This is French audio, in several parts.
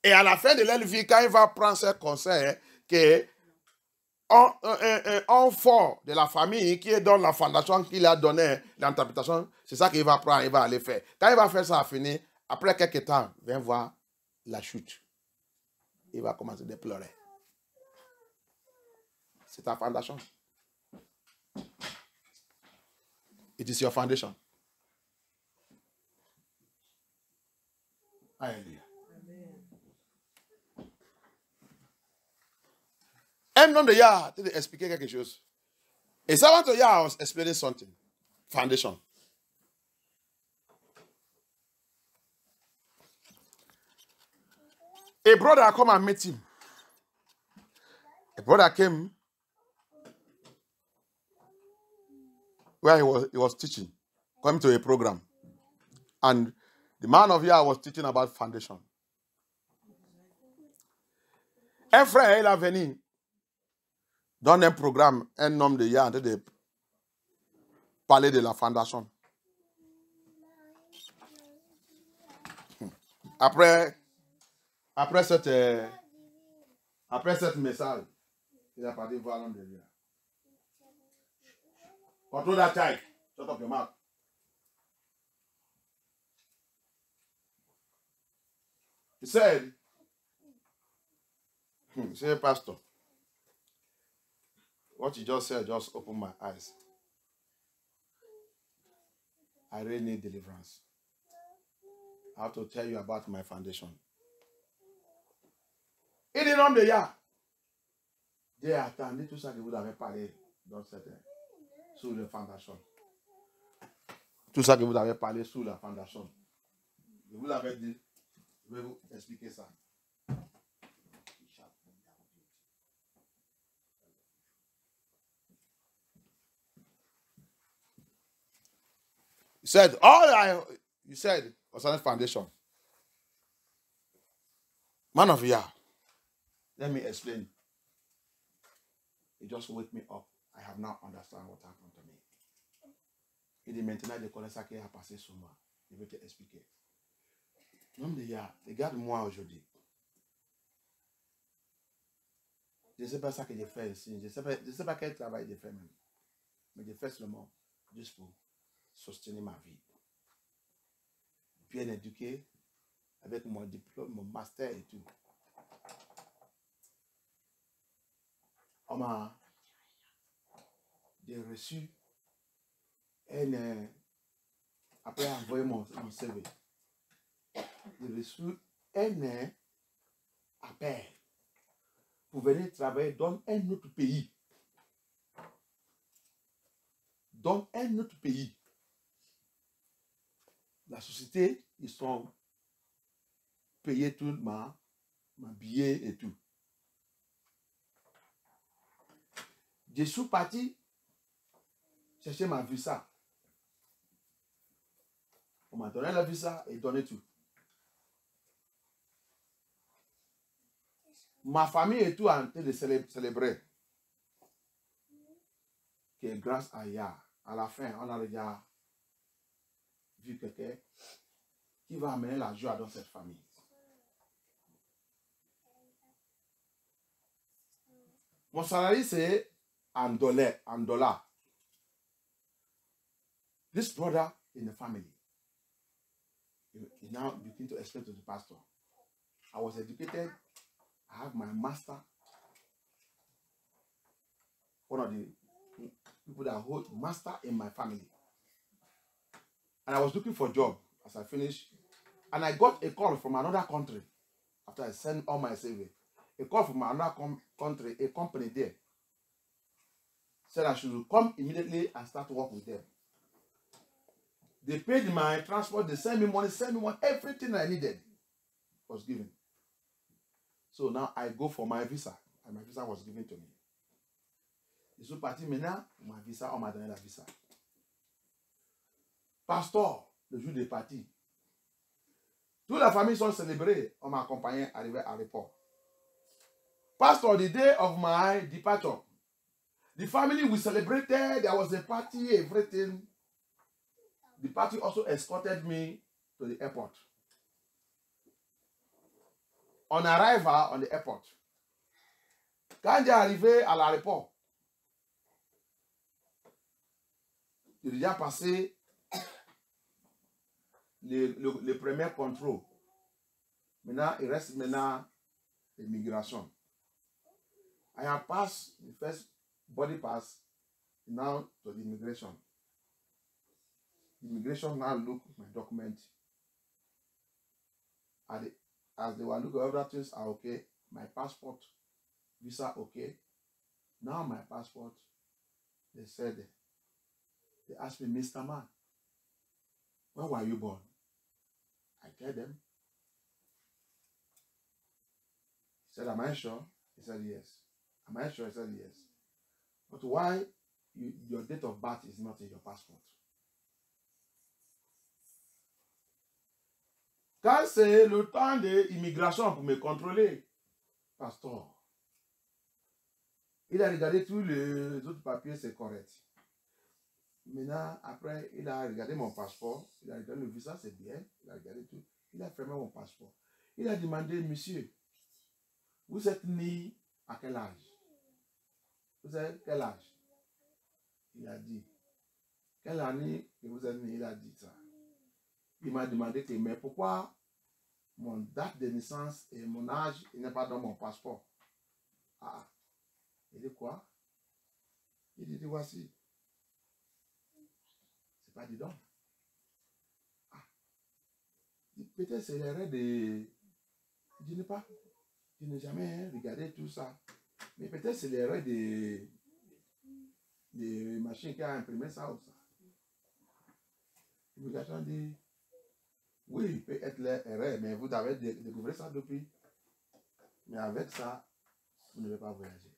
Et à la fin de leur vie, quand il va prendre ses conseils, que un fort de la famille qui est dans la fondation qu'il a donné, l'interprétation, c'est ça qu'il va prendre, il va aller faire. Quand il va faire ça, fini, après quelques temps, viens voir la chute. Il va commencer à pleurer. C'est ta fondation. It is your foundation. Alléluia. Un homme de Yah t'a expliqué quelque chose. A servant of Yah was explaining something. Foundation. A brother come and meet him. A brother came where he was teaching, coming to a program. And the man of Yah was teaching about foundation. Un frère, il a venu dans un programme, un homme de Yah, en train de parler de la fondation. Après cette message, il a parlé voir l'homme de Yah. Control that child. Shut up your mouth. He said, say, Pastor, what you just said just opened my eyes. I really need deliverance. I have to tell you about my foundation. Il est l'homme de Yah. J'ai attendu tout ça que vous avez parlé dans cette, sous la fondation. Tout ça que vous avez parlé sous la fondation. Je vous l'avais dit. Je vais vous expliquer ça. He said, you said was on foundation. Man of Yah, let me explain. He just wake me up. I have now understand what happened to me. Il dit maintenant, je connais ça qui a passé sur moi. Je vais te expliquer. L'homme de Yah, regarde-moi aujourd'hui. Je ne sais pas ça que j'ai fait ici. Je ne sais pas quel travail j'ai fait même. Mais j'ai fait seulement juste pour soutenir ma vie. Bien éduqué, avec mon diplôme, mon master et tout. J'ai reçu après envoyer mon CV, j'ai reçu un appel pour venir travailler dans un autre pays. Dans un autre pays. La société, ils sont payés tout ma billet et tout. Je suis parti chercher ma visa. On m'a donné la visa et donné tout. Ma famille et tout a en train de célébrer. Que grâce à Yah, à la fin, on a déjà vu quelqu'un qui va amener la joie dans cette famille. Mon salaire, c'est en dollars. This brother in the family, he now begin to explain to the pastor. I was educated. I have my master. One of the people that hold master in my family. And I was looking for a job as I finished. And I got a call from another country after I sent all my CV. A call from another country, a company there. Said I should come immediately and start work with them. They paid my transport, they sent me money, everything I needed was given. So now I go for my visa, and my visa was given to me. Je suis parti maintenant, ma visa, on m'a donné la visa. Pasteur, le jour des parties, toute la famille sont célébrées, on m'a accompagné arrivé à l'aéroport. Pastor, the day of my departure, the family we celebrated, there was a party, everything. The party also escorted me to the airport. on arrival on the airport, quand j'ai arrivé à l'aéroport, j'ai déjà passé le premier contrôle. Maintenant, il reste maintenant l'immigration. I have passed the first body pass, now to the immigration. The immigration now look my document. As they were looking, other things are okay. My passport, visa okay. Now my passport, they said, they asked me, Mr. Man, when were you born? I tell them. He said, am I sure? He said, yes. Am I sure? He said, yes. But why your date of birth is not in your passport? Quand c'est le temps de l'immigration pour me contrôler, pasteur, il a regardé tous les autres papiers, c'est correct. Maintenant, après, il a regardé mon passeport, il a regardé le visa, c'est bien, il a regardé tout, il a fermé mon passeport. Il a demandé, monsieur, vous êtes né à quel âge? Vous avez quel âge? Il a dit, quelle année que vous êtes né? Il a dit ça. Il m'a demandé que, mais pourquoi mon date de naissance et mon âge n'est pas dans mon passeport? Ah, il dit quoi? Il dit, voici. C'est pas dedans. Ah, peut-être c'est l'erreur de... Je n'ai jamais regardé tout ça. Mais peut-être c'est l'erreur de machines qui a imprimé ça ou ça. L'immigration dit, oui, il peut être l'erreur, mais vous avez découvert ça depuis. Mais avec ça, vous ne devez pas voyager.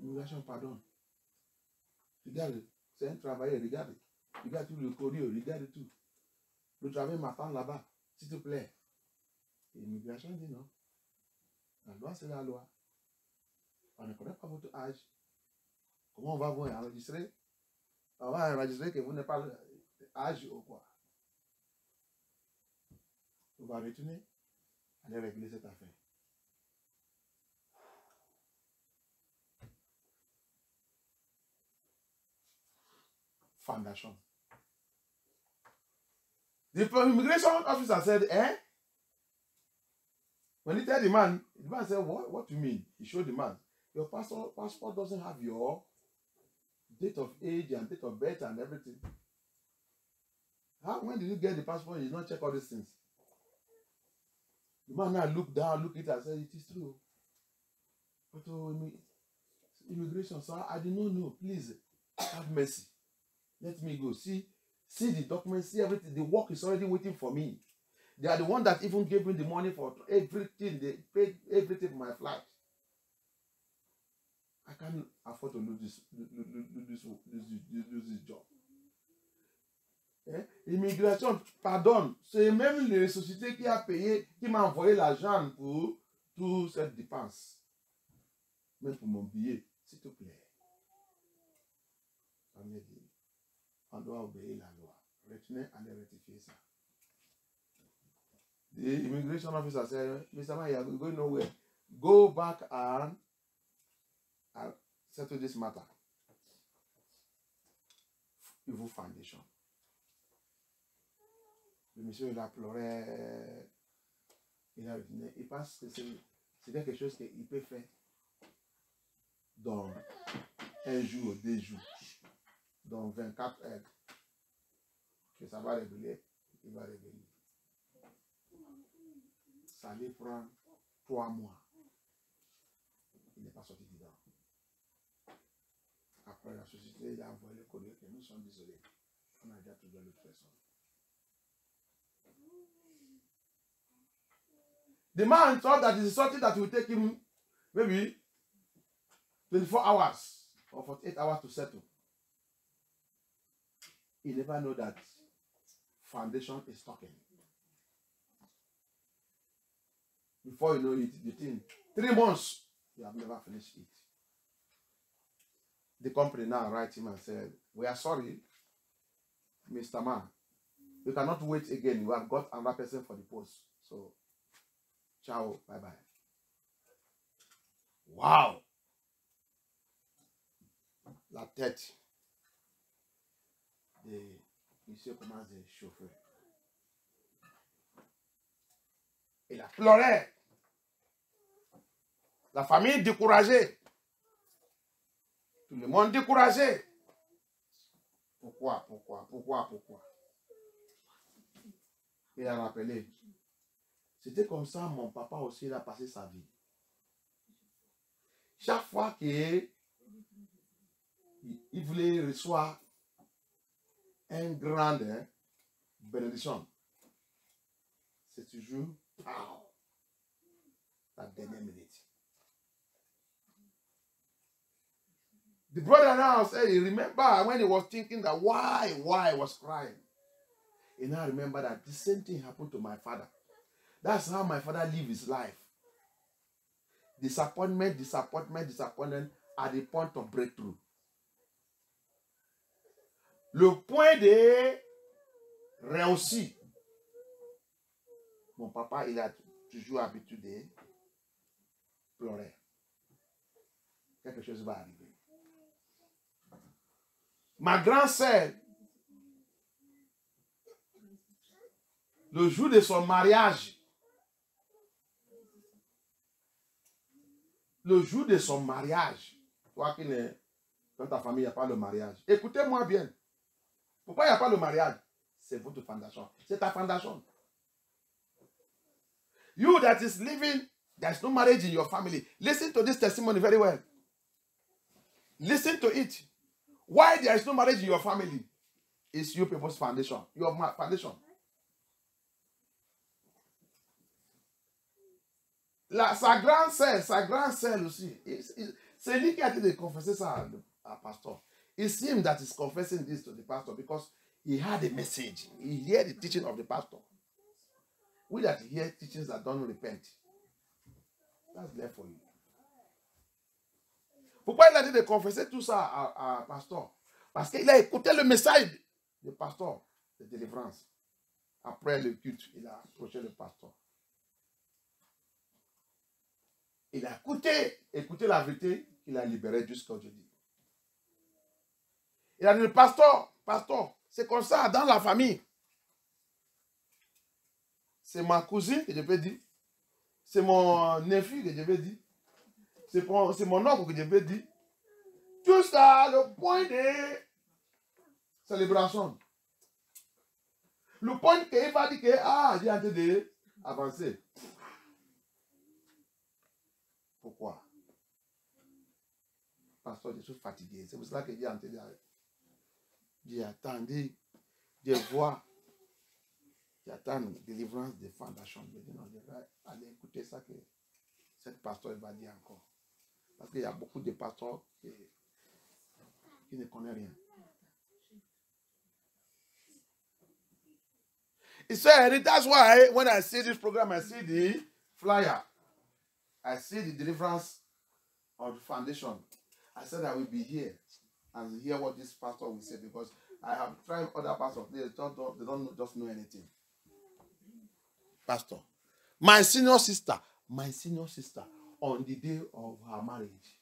Immigration, pardon. Regarde, c'est un travailleur, regarde. Regarde tout le courrier, regarde tout. Le travail m'attend là-bas, s'il te plaît. Et l'immigration dit non. La loi, c'est la loi. On ne connaît pas votre âge. Comment on va vous enregistrer? On va enregistrer que vous n'avez pas l'âge ou quoi? On va retourner, aller régler cette affaire. Foundation. The immigration officer said, eh? When he tell the man said, what do you mean? He showed the man, your passport doesn't have your date of age and date of birth and everything. When did you get the passport? You not check all these things. The man now looked down, looked at it and said, it is true. But immigration, sir, I did not know. Please, have mercy. Let me go. See the documents, see everything. The work is already waiting for me. They are the one that even gave me the money for everything. They paid everything for my flight. I can't afford to lose this job. Immigration, pardon, c'est même les sociétés qui a payé, qui m'a envoyé l'argent pour toute cette dépense. Même pour mon billet, s'il te plaît. On doit obéir la loi. Retenez, allez rectifier ça. The immigration officer said, Mr. Man, you are going nowhere. Go back and settle this matter. Evil Foundation. Le monsieur, il a pleuré. Il pense que c'est quelque chose qu'il peut faire dans un jour, 2 jours, dans 24 heures. Que ça va régler, il va régler. Ça allait prendre 3 mois. Il n'est pas sorti dedans. Après, la société, il a envoyé le courrier que nous sommes désolés. On a déjà trouvé l'autre personne. The man thought that it is something that will take him maybe 24 hours or 48 hours to settle. He never know that foundation is talking. Before you know it, the thing, 3 months, you have never finished it. The company now write him and said, we are sorry, Mr. Man. You cannot wait again. You have got another person for the post. So, ciao, bye-bye. Wow! La tête de monsieur commence à chauffer. Il a pleuré. La famille découragée. Tout le monde découragé. Pourquoi? Il a rappelé. C'était comme ça, mon papa aussi, il a passé sa vie. Chaque fois qu'il voulait recevoir une grande bénédiction, c'est toujours la dernière minute. The brother now said he remember when he was thinking that why he was crying. He now remember that the same thing happened to my father. That's how my father lived his life. Disappointment at the point of breakthrough. Le point de réussir. Mon papa, il a toujours l'habitude de pleurer. Quelque chose va arriver. Ma grand-sœur, le jour de son mariage, toi qui n'es dans ta famille, il n'y a pas le mariage. Écoutez-moi bien. Pourquoi il n'y a pas le mariage? C'est votre fondation. C'est ta fondation. You that is living, there's no marriage in your family. Listen to this testimony very well. Listen to it. Why there is no marriage in your family? It's you people's foundation. Your foundation. Sa grand-sœur aussi. C'est lui qui a été de confesser ça à pasteur. It's him that is confessing this to the pastor because he had a message. He heard the teaching of the pastor. We that hear teachings that don't repent. That's there for you. Pourquoi il a dit de confesser tout ça à pasteur? Parce qu'il a écouté le message du pasteur de délivrance. Après le culte, il a approché le pasteur. Il a écouté la vérité qu'il a libérée jusqu'au jeudi. Il a dit, pasteur, c'est comme ça dans la famille. C'est ma cousine que je peux dire. C'est mon neveu que je peux dire. C'est mon oncle que je peux dire. Tout ça, le point de célébration. Le point qu'il va dire que, j'ai en train d'avancer. Pourquoi? Pasteur, je suis fatigué. C'est pour cela que j'ai en train d'arrêter. J'ai attendu, je vois, j'attends une délivrance de fondation. Je dis non, je vais aller écouter ça que cette pasteur va dire encore. Parce qu'il y a beaucoup de pasteurs qui ne connaissent rien. He said, that's why when I see this program, I see the flyer. I see the deliverance of the foundation. I said I will be here and hear what this pastor will say because I have tried other pastors. They don't just know anything. Pastor, my senior sister, on the day of her marriage,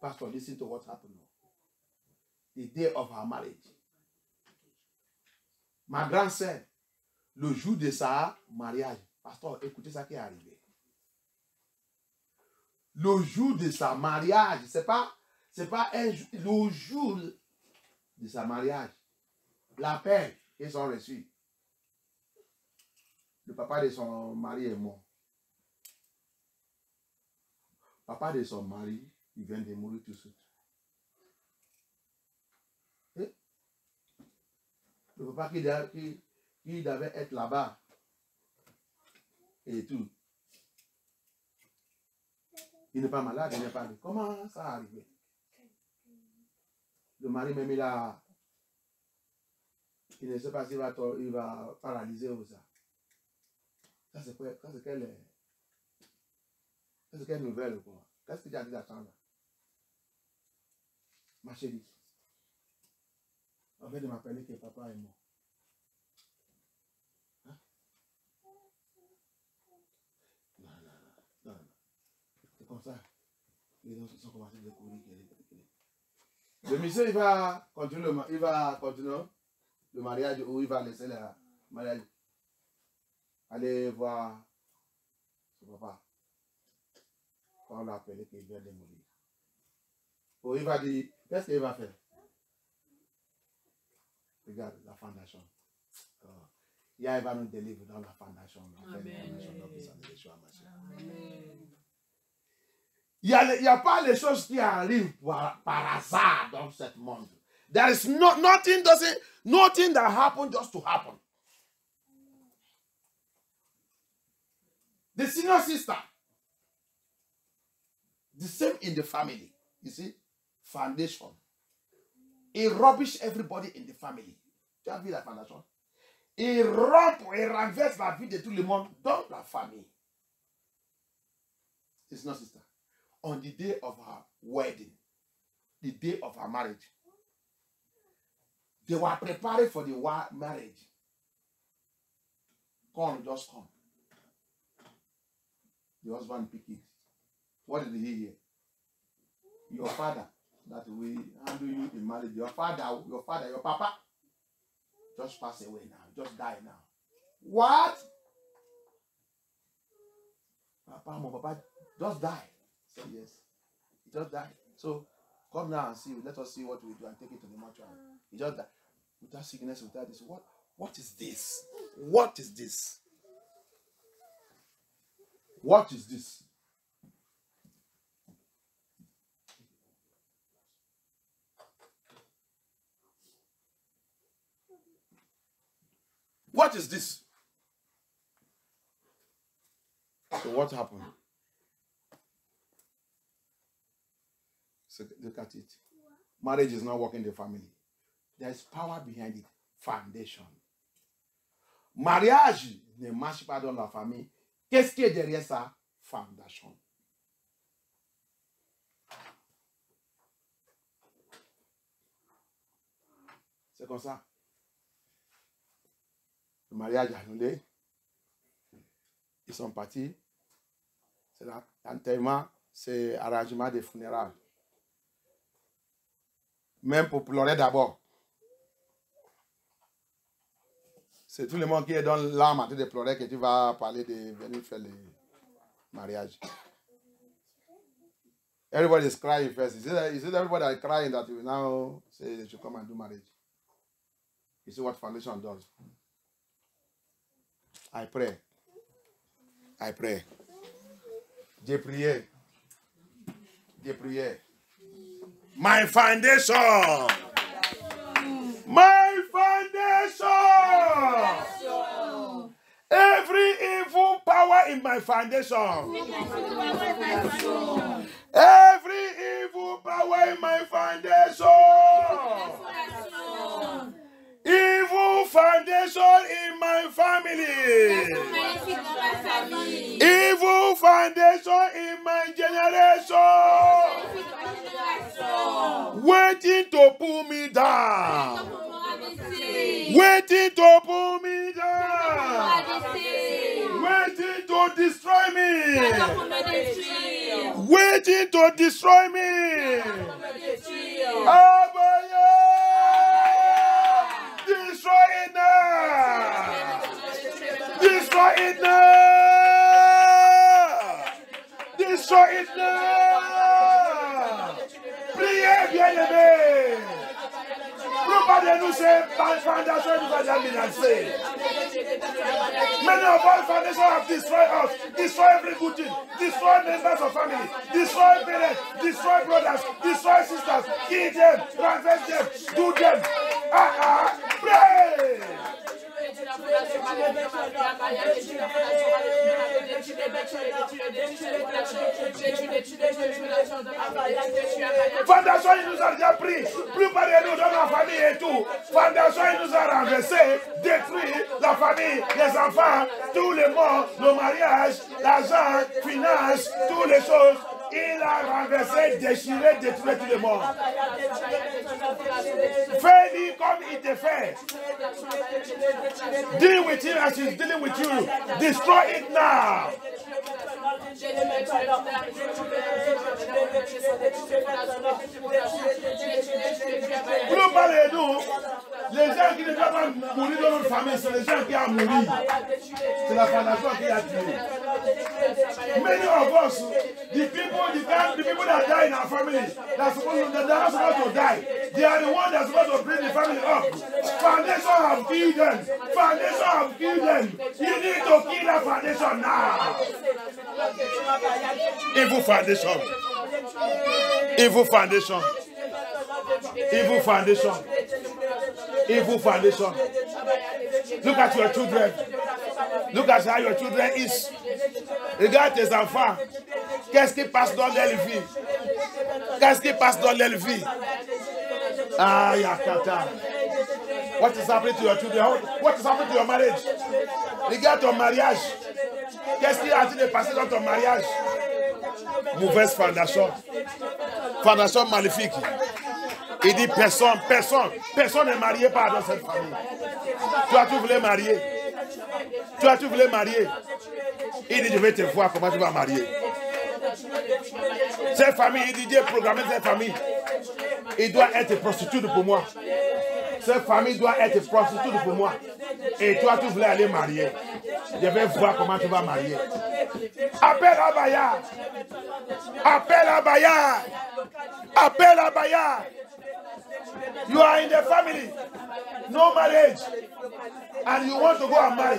Pastor, listen to what happened. The day of her marriage. Ma grand-sœur, le jour de sa mariage. Pasteur, écoutez ça qui est arrivé. Le jour de sa mariage, c'est pas le jour de sa mariage. L'appel qu'ils ont reçu. Le papa de son mari est mort. Papa de son mari, il vient de mourir tout de suite. Et le papa qui devait être là-bas et tout. Il n'est pas malade, il n'est pas... Comment ça arrive? Le mari même il ne sait pas s'il va paralyser ou ça. Ça c'est quoi? Ça c'est quelle nouvelle quoi? Qu'est-ce que tu as dit d'attendre? Ma chérie. En fait de m'appeler que papa est mort. Hein? Non. C'est comme ça. Les gens se sont commencés à découvrir. Le monsieur, il va continuer le mariage ou il va laisser le mariage. Aller voir son papa. Quand on l'a appelé qu'il vient de mourir. Ou il va dire, qu'est-ce qu'il va faire? Regarde la fondation. Il va nous délivrer dans la fondation. Il n'y a pas les choses qui arrivent par hasard dans ce monde. There is nothing that happens just to happen. The senior sister, the same in the family. You see, foundation. It rubbish everybody in the family. Tu as vu la fondation? Il rompt et renverse la vie de tout le monde dans la famille. The senior sister. On the day of her wedding, the day of her marriage, they were preparing for the marriage. Just come. The husband picked it. What did he hear? Your father, that will handle you in marriage. Your father, your papa, just pass away now. Just die now. What? Papa just die. Say yes. He just died. So come now and see. Let us see what we do and take it to the mortuary. He just died. Without sickness, without this. What is this? What is this? What is this? What is this? So what happened? So look at it. Marriage is not working in the family. There is power behind it. Foundation. Mariage ne marche pas dans la famille. Qu'est-ce qui est derrière ça? Foundation. C'est comme ça. Le mariage est annulé. Ils sont partis. C'est l'enterrement, c'est l'arrangement des funérailles. Même pour pleurer d'abord. C'est tout le monde qui est dans l'âme en train de pleurer que tu vas parler de venir faire le mariage. Everybody is crying first. Is it everybody is crying that you now say they should come and do marriage? You see what foundation does? I pray. J'ai prié. My foundation. My foundation. Every evil power in my foundation. Every evil power in my foundation. Evil foundation in my family. Evil foundation in my generation. Waiting to pull me down. Waiting to pull me down. Waiting to destroy me. Waiting to destroy me. Destroy it now. Destroy it now. Destroy it now. Priez, bien-aimés. Nobody knows say foundation is say. Many of our foundation have destroyed us. Destroy every good thing. Destroy members of family. Destroy parents. Destroy brothers. Destroy sisters. Kill them. Transvest them. Do them. Pray. Fondation, il nous a déjà pris. Plus par nous dans la famille et tout. Fondation, il nous a renversé, détruit la famille, les enfants, tous les morts, nos mariages, l'argent, finances, toutes les choses. Il a renversé, déchiré, détruit tout le monde. Fais-lui comme qu'il te fait. Deal with him as he's dealing with you. Destroy it now. Pour parler de nous, les gens qui ne doivent pas mourir dans notre famille, c'est les gens qui ont mouru. C'est la fondation qui a tué. Many of us, the people that die in our family, they're not supposed to die. They are the ones that are supposed to bring the family up. Foundation have killed them. Foundation have killed them. You need to kill that foundation now. Evil foundation. Evil foundation. Evil foundation. Evil foundation. Look at your children. Look at how your children is. Regarde tes enfants. Qu'est-ce qui passe dans leur vie? Qu'est-ce qui passe dans leur vie? Ah, Yakata. What is happening to your children? What is happening to your marriage? Regarde ton mariage. Qu'est-ce qui a été passé dans ton mariage? Mauvaise fondation. Fondation maléfique. Il dit personne n'est marié par dans cette famille. Toi, tu voulais marier. Toi, tu voulais marier. Il dit, je vais te voir comment tu vas marier. Cette famille, il dit, j'ai programmé cette famille. Il doit être prostituée pour moi. Cette famille doit être prostituée pour moi. Et toi, tu voulais aller marier. Je vais voir comment tu vas marier. Appelle Abaya. Appelle Abaya. Appelle Abaya. You are in the family. No marriage. And you want to go and marry.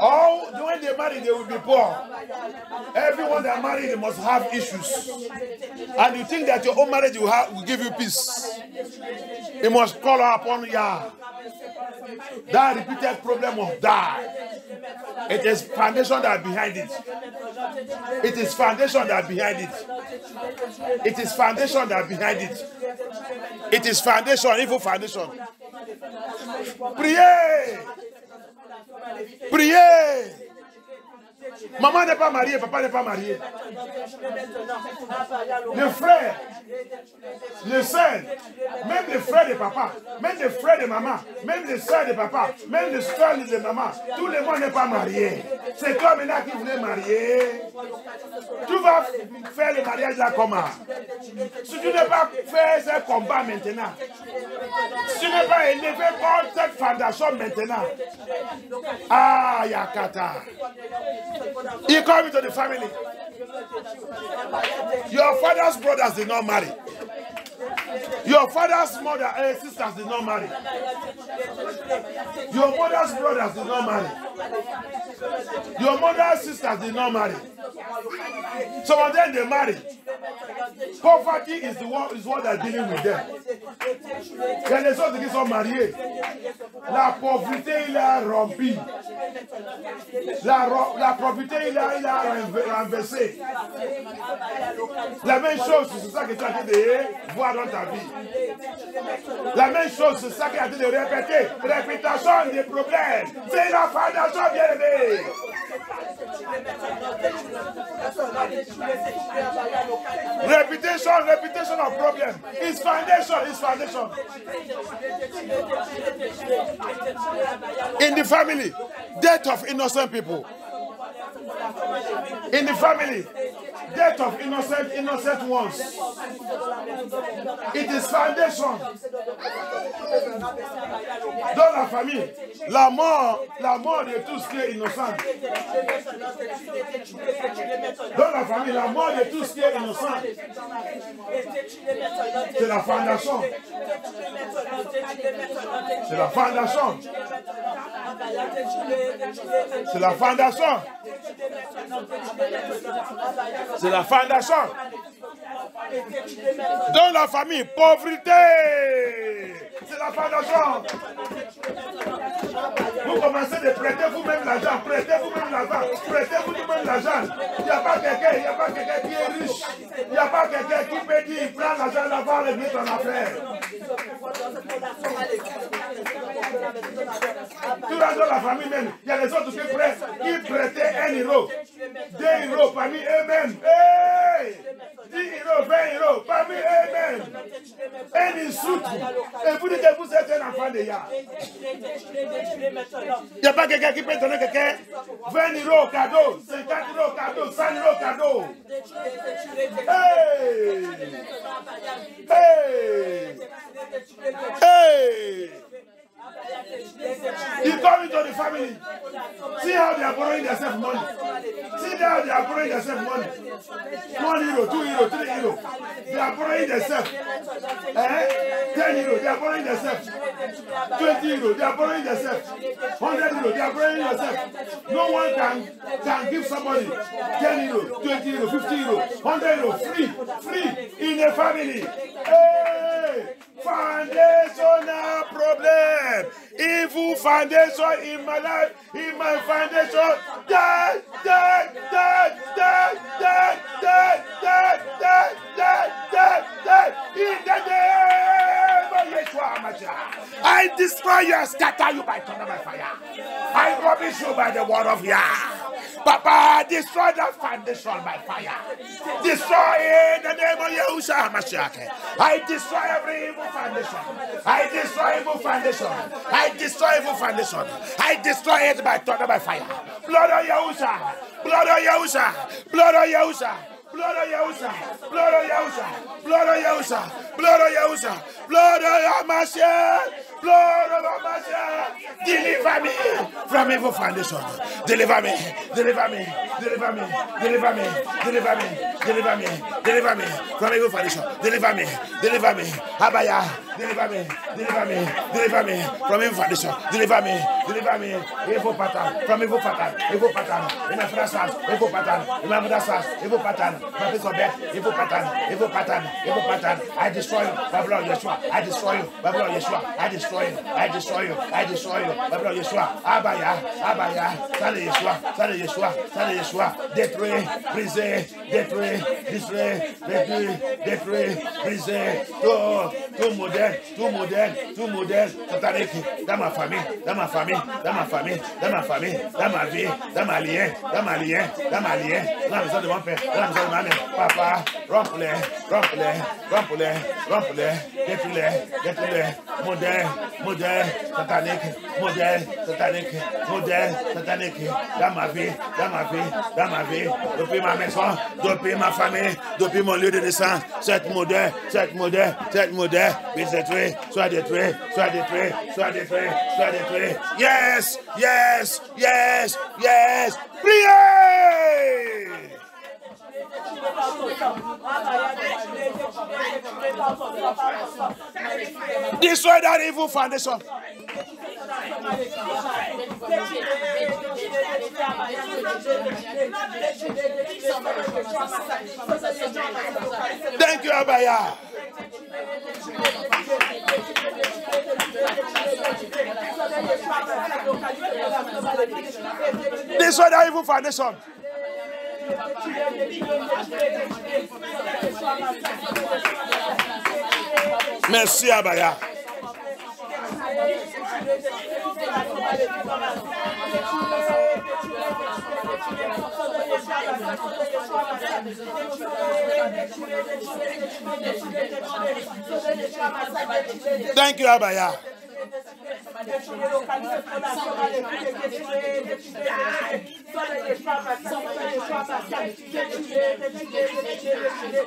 Or when they marry, they will be poor. Everyone that marry, they must have issues. And you think that your own marriage will give you peace. You must call upon Yah. That repeated problem of die. It is foundation that behind it. It is foundation that behind it. It is foundation that behind it. It is foundation, evil foundation. Priez. Priez. Maman n'est pas mariée, papa n'est pas marié. Les frères, les sœurs, même les frères de papa, même les frères de maman, même les sœurs de papa, même les sœurs de maman, tout le monde n'est pas marié. C'est toi maintenant qui voulais marier. Tu vas faire le mariage là comment? Si tu n'as pas fait ce combat maintenant, si tu n'as pas élevé contre cette fondation maintenant, ah, Yakata. You come into the family. Your father's brothers did not marry. Your father's mother and sisters did not marry. Your mother's brothers did not marry. Your mother's sisters did not marry. Some of them they marry. Poverty is what they're dealing with them. Il y a des autres qui sont mariés. La pauvreté, il a rompu. La pauvreté, il a renversé. La même chose, c'est ça que tu as dit de voir dans ta vie. La même chose, c'est ça qu'il a dit de répéter. Répétition des problèmes. C'est la fondation bien aimée. Repetition of problem. It's foundation. In the family, death of innocent people. In the family, death of innocent ones. It is foundation. Dans la famille, la mort de tous qui est innocent. Dans la famille, la mort de tous qui est innocent. C'est la fondation. C'est la fondation. C'est la fondation. C'est la fondation. Dans la famille, pauvreté. C'est la fondation. Vous commencez de prêter vous-même l'argent. Prêtez vous-même l'argent. Prêtez vous-même l'argent. Il n'y a pas quelqu'un qui est riche. Il n'y a pas quelqu'un qui peut dire prends l'argent là-bas et mets ton affaire. Tout dans la famille même, il y a les autres qui prêtaient 1 euro, 2 euros parmi eux-mêmes. Hey! 10 euros, 20 euros parmi eux-mêmes. Un insulte. Et vous dites que vous êtes un vendre ya. Il n'y a pas quelqu'un qui peut donner quelqu'un 20 euros cadeau, 50 euros cadeau, 100 euros cadeau. Hey! Hey! Hey! You come into the family. See how they are borrowing themselves money. See how they are borrowing themselves money. 1 euro, 2 euro, 3 euro. They are borrowing themselves. 10 euro, they are borrowing themselves. 20 euro, they are borrowing themselves. 100 euro, they are borrowing themselves. No one can give somebody 10 euro, 20 euro, 50 euro, 100 euro, free in a family. Hey! Foundational problem. Evil foundation in my life, in my foundation. Die. In the name of Yeshua HaMashiach. I destroy you and scatter you by thunder by fire. I rubbish you by the word of Yah. Papa, destroy that foundation by fire. Destroy it in the name of Yeshua HaMashiach. I destroy every evil foundation. I destroy evil foundation. I destroy evil foundation. I destroy it by thunder by fire. Blood of Yahusha. Blood of Yahusha. Blood of Yahusha. Blood of Yahusha. Blood of Yahusha. Blood of Yahusha. Blood of Yahusha. Blood of HaMashiach. Blood of HaMashiach. Deliver me from evil foundation. Deliver me. Deliver me. Deliver me. Deliver me. Deliver me. Deliver me. Deliver me from evil foundation. Deliver me. Deliver me. Abaya. Deliver me. Deliver me. Deliver me from evil foundation. Deliver me. Deliver me. Evil pattern. From evil pattern. Evil pattern. In my father's house. Evil pattern. In my mother's house. Evil pattern. My place of bed. Evil pattern. Evil pattern. Evil pattern. I destroy you. By blood of Yeshua. I destroy you. By blood of Yeshua. I destroy you. I destroy you. I destroy you. By blood of Yeshua. Abaya. Abaya. Sale Yeshua. Sale Yeshua. Sale Yeshua. Détruire. Briser. Détruire. Détruire. Détruire. Détruire. Briser. Tout modèle. Tout modèle. Tout modèle. Satanique. Dans ma famille. Dans ma famille. Dans ma famille. Dans ma famille. Dans ma vie. Dans ma lien. Dans ma lien. Dans ma lien. Dans la maison de mon père. Dans la maison de ma mère. Papa. Rompe-les. Rompe-les. Rompe-les. Rompe-les. Détruis-les. Détruis-les. Modèle. Modèle. Satanique. Modèle. Satanique. Modèle. Satanique. Dans ma vie. Dans ma vie. Dans ma vie. Depuis ma maison. Depuis ma famille. Depuis mon lieu de naissance. Cette modèle. Cette modèle. Cette modèle. Puis détruit. Soit détruit. Soit détruit. Soit détruit. Soit détruit. Yes. Yes. Yes. Yes. Priez. Destroy that evil foundation. Thank you, Abaya. Destroy that evil foundation. Merci, Abaya. Thank you, Abaya.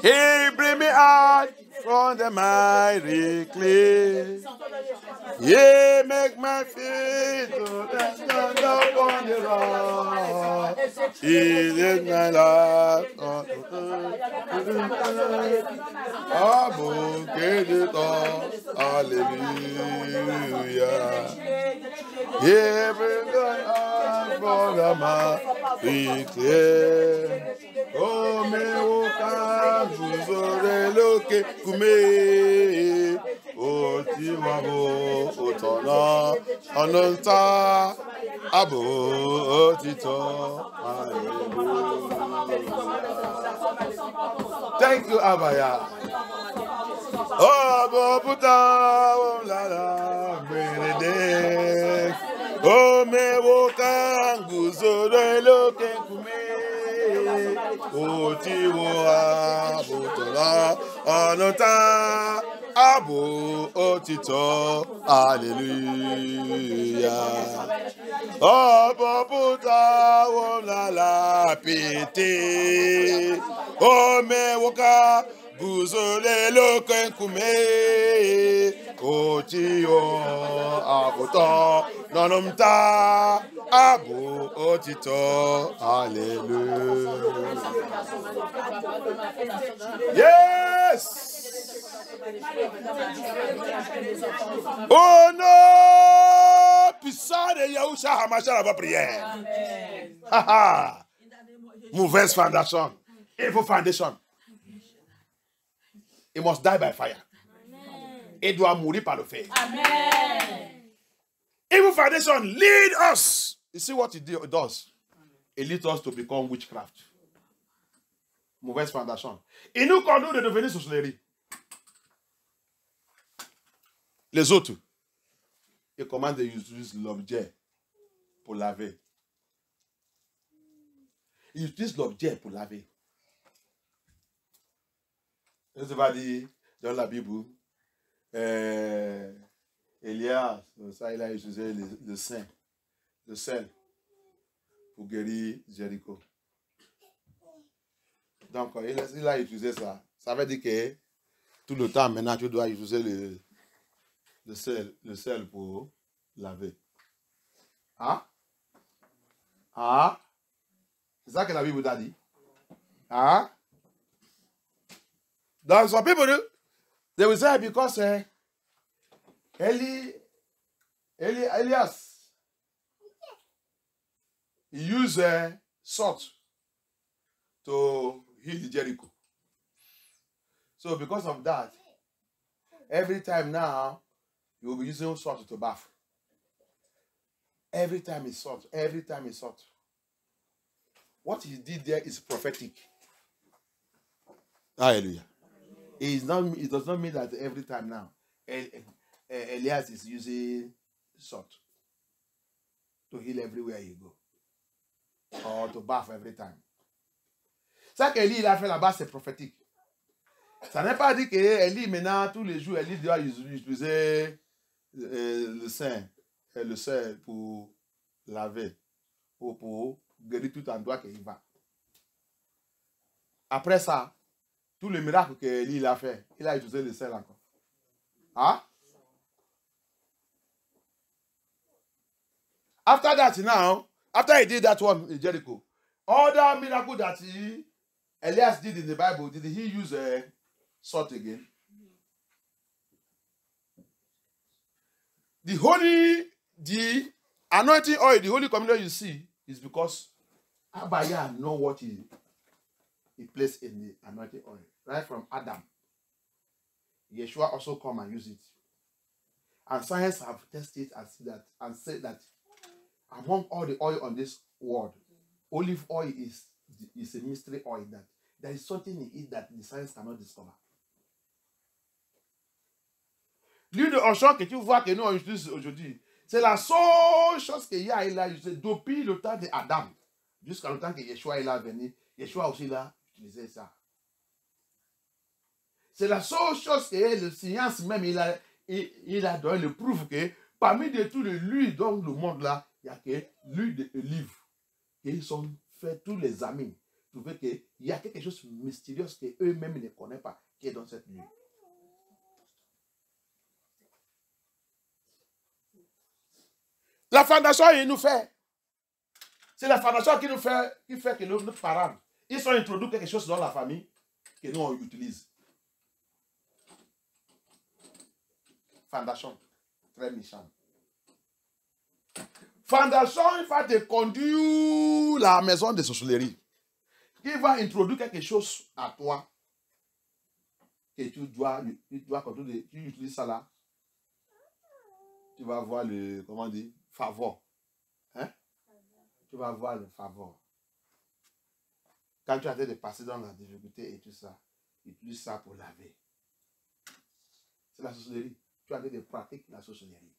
He bring me out from the mighty clay. He make my feet to stand upon the rock. He is my life. Hallelujah. He bring me out from the mighty clay. Oh, me woka juzore loke kume. O ti wabo otona ananta abo otito. Thank you, Abaya. Oh, boputa la la benede. Oh, me woka juzore loke kume. O ti wabo otona ananta Abo otito, Alléluia. Oh, poputa, wona la pite. Oh, me woka, buzole lo kenkume. Otio, aboto, nonomta. Abo otito, Alléluia. Yes. Oh non! Puissant de Yahushua Hamashiach va prière. Mauvaise foundation. Evil foundation. It must die by fire. Il doit mourir par le feu. Evil foundation lead us. You see what it does? It leads us to become witchcraft. Mauvaise foundation. Il nous conduit de devenir sorcellerie. Les autres, ils commandent d'utiliser l'objet pour laver. Ils utilisent l'objet pour laver. Je vais dire dans la Bible, Elias, ça, il a utilisé le sel pour guérir Jéricho. Donc, il a utilisé ça. Ça veut dire que tout le temps, maintenant, tu dois utiliser le sel pour laver. Ah? Ah? C'est ça que la Bible a dit. Ah? Dans some people, they will say because Elias, he used salt to heal Jericho. So because of that, every time now, you will be using salt to bath. Every time it's salt. Every time it's salt. What he did there is prophetic. Hallelujah. It does not mean that every time now, Elias is using salt to heal everywhere you go. Or to bath every time. Ça qu'Élie a fait là-bas, c'est prophétique. Ça n'est pas dit qu'Élie, maintenant, tous les jours, Élie doit utiliser le sel pour laver, pour guérir tout endroit qu'il va. Après ça, tout le miracle qu'Élie a fait, il a utilisé le sel encore. Hein? After that now, after he did that one in Jericho, all the miracle that Elias did in the Bible, did he use salt again? The anointing oil, the holy communion you see, is because Abaya know what he placed in the anointing oil. Right from Adam. Yeshua also come and use it. And science have tested and said that among all the oil on this world, olive oil is a mystery oil that there is something in it that the science cannot discover. L'huile d'onction que tu vois que nous on utilise aujourd'hui, c'est la seule chose qu'il a utilisé depuis le temps d'Adam jusqu'à le temps que Yeshua est venu. Yeshua aussi l'a utilisé ça. C'est la seule chose que la science même il a donné le prouve que parmi de tous les l'huile dans le monde là, il y a que l'huile d'olive. Et ils ont fait tous les amis trouver qu'il y a quelque chose de mystérieux qu'eux-mêmes ne connaissent pas qui est dans cette huile. La fondation, il nous fait. C'est la fondation qui fait que nos parents, ils ont introduit quelque chose dans la famille que nous on utilise. Fondation, très méchant. Fondation, il va te conduire la maison de sorcellerie. Il va introduire quelque chose à toi que tu utilises ça là. Tu vas voir le, comment dire, favor. Hein? Tu vas voir le favor. Quand tu as de passer dans la difficulté et tout ça, utilise ça pour laver. C'est la sorcellerie. Tu as de pratiquer la sorcellerie.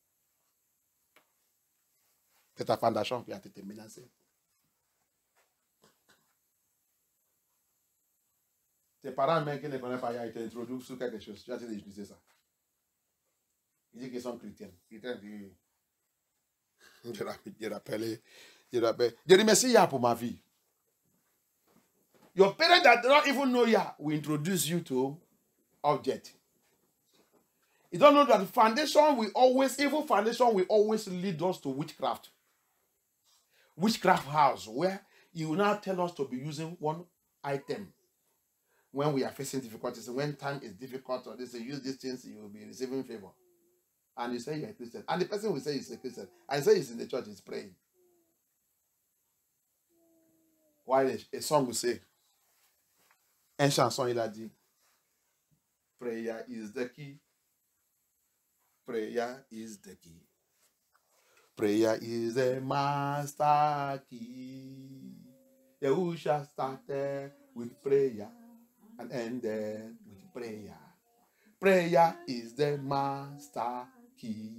C'est ta fondation qui a été menacée. Tes parents même qui ne connaissent pas, ils t'ont introduit sur quelque chose. Tu as été utiliser ça. Il dit qu'ils sont chrétiens. Je rappelle. Je remercie Yah pour ma vie. Your parents that don't even know Yah will introduce you to object. You don't know that evil foundation will always lead us to witchcraft. Witchcraft house, where you will now tell us to be using one item when we are facing difficulties. When time is difficult, or they say use these things, you will be receiving favor. And you say you're a Christian. And the person will say he's a Christian. And say he's in the church, he's praying. While a song will say, un chanson, il a dit, prayer is the key. Prayer is the key. Prayer is the master key. Yahusha started with prayer and ended with prayer. Prayer is the master key.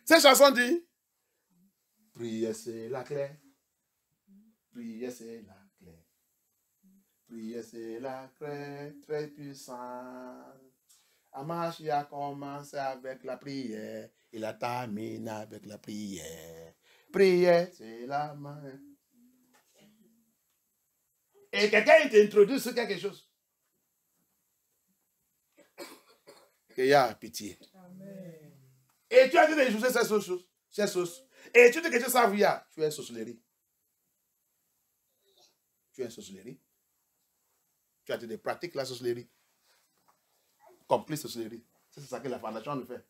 Cette chanson dit, prière c'est la clé. Prière c'est la clé. Prière c'est la clé très puissante. Amashi a commencé avec la prière. Il a terminé avec la prière. Prière, c'est la main. Et quelqu'un t'introduit sur quelque chose. Qu'il y a pitié. Amen. Et tu as dit de jouer ces choses. Et tu dis que tu sais via. Tu es sorcellerie. Tu es sorcellerie. Tu as dit de pratiquer la sorcellerie. Complice sorcellerie. C'est ça que la fondation nous fait.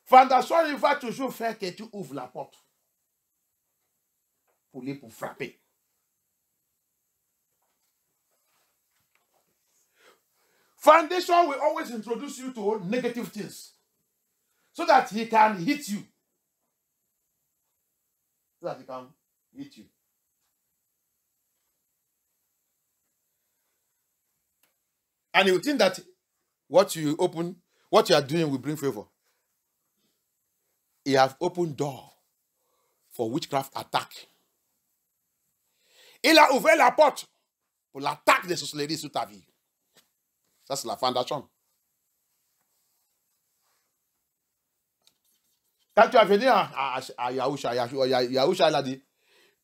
Fondation, il va toujours faire que tu ouvres la porte pour lui, pour frapper. Foundation will always introduce you to negative things so that he can hit you. So that he can hit you. And you think that what you are doing will bring favor. He has opened door for witchcraft attack. Il a ouvert la porte pour l'attaque des sorcelleries sur ta vie. Ça, c'est la fondation. Quand tu as venu à Yahusha, Yahusha, il a dit,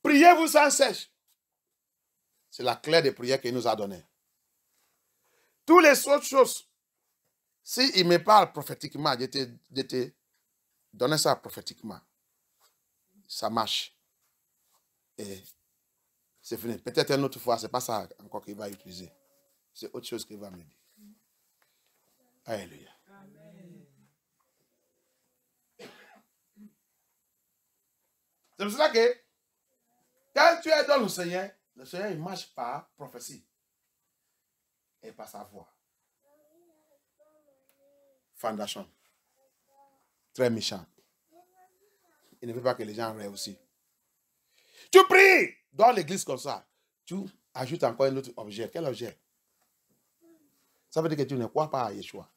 priez-vous sans cesse. C'est la clé de prière qu'il nous a donnée. Toutes les autres choses, s'il me parle prophétiquement, je te donne ça prophétiquement. Ça marche. Et c'est fini. Peut-être une autre fois, ce n'est pas ça encore qu'il va utiliser. C'est autre chose qu'il va me dire. Alléluia. Amen. C'est pour cela que quand tu es dans le Seigneur il marche par prophétie et par sa voix. Fondation. Très méchant. Il ne veut pas que les gens réussissent. Tu pries dans l'église comme ça. Tu ajoutes encore un autre objet. Quel objet? Ça veut dire que tu ne crois pas à Yeshua.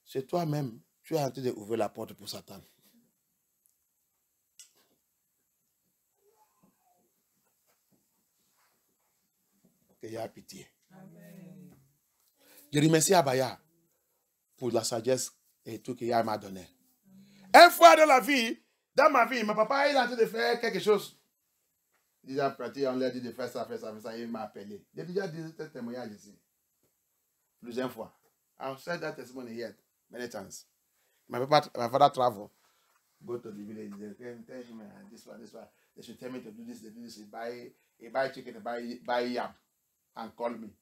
C'est toi-même, tu es en train d'ouvrir la porte pour Satan. Qu'il y a pitié. Amen. Je remercie Abaya pour la sagesse et tout qu'il m'a donné. Une fois dans ma vie, mon papa il a en train de faire quelque chose. Il a pratiqué, on lui a dit de faire ça, il m'a appelé. J'ai déjà dit ce témoignage ici. Plusieurs fois. I've said that testimony here many times. My father travel. Go to the village. They tell him this one. They should tell me to do this. They do this. He buy chicken, buy yam, and call me.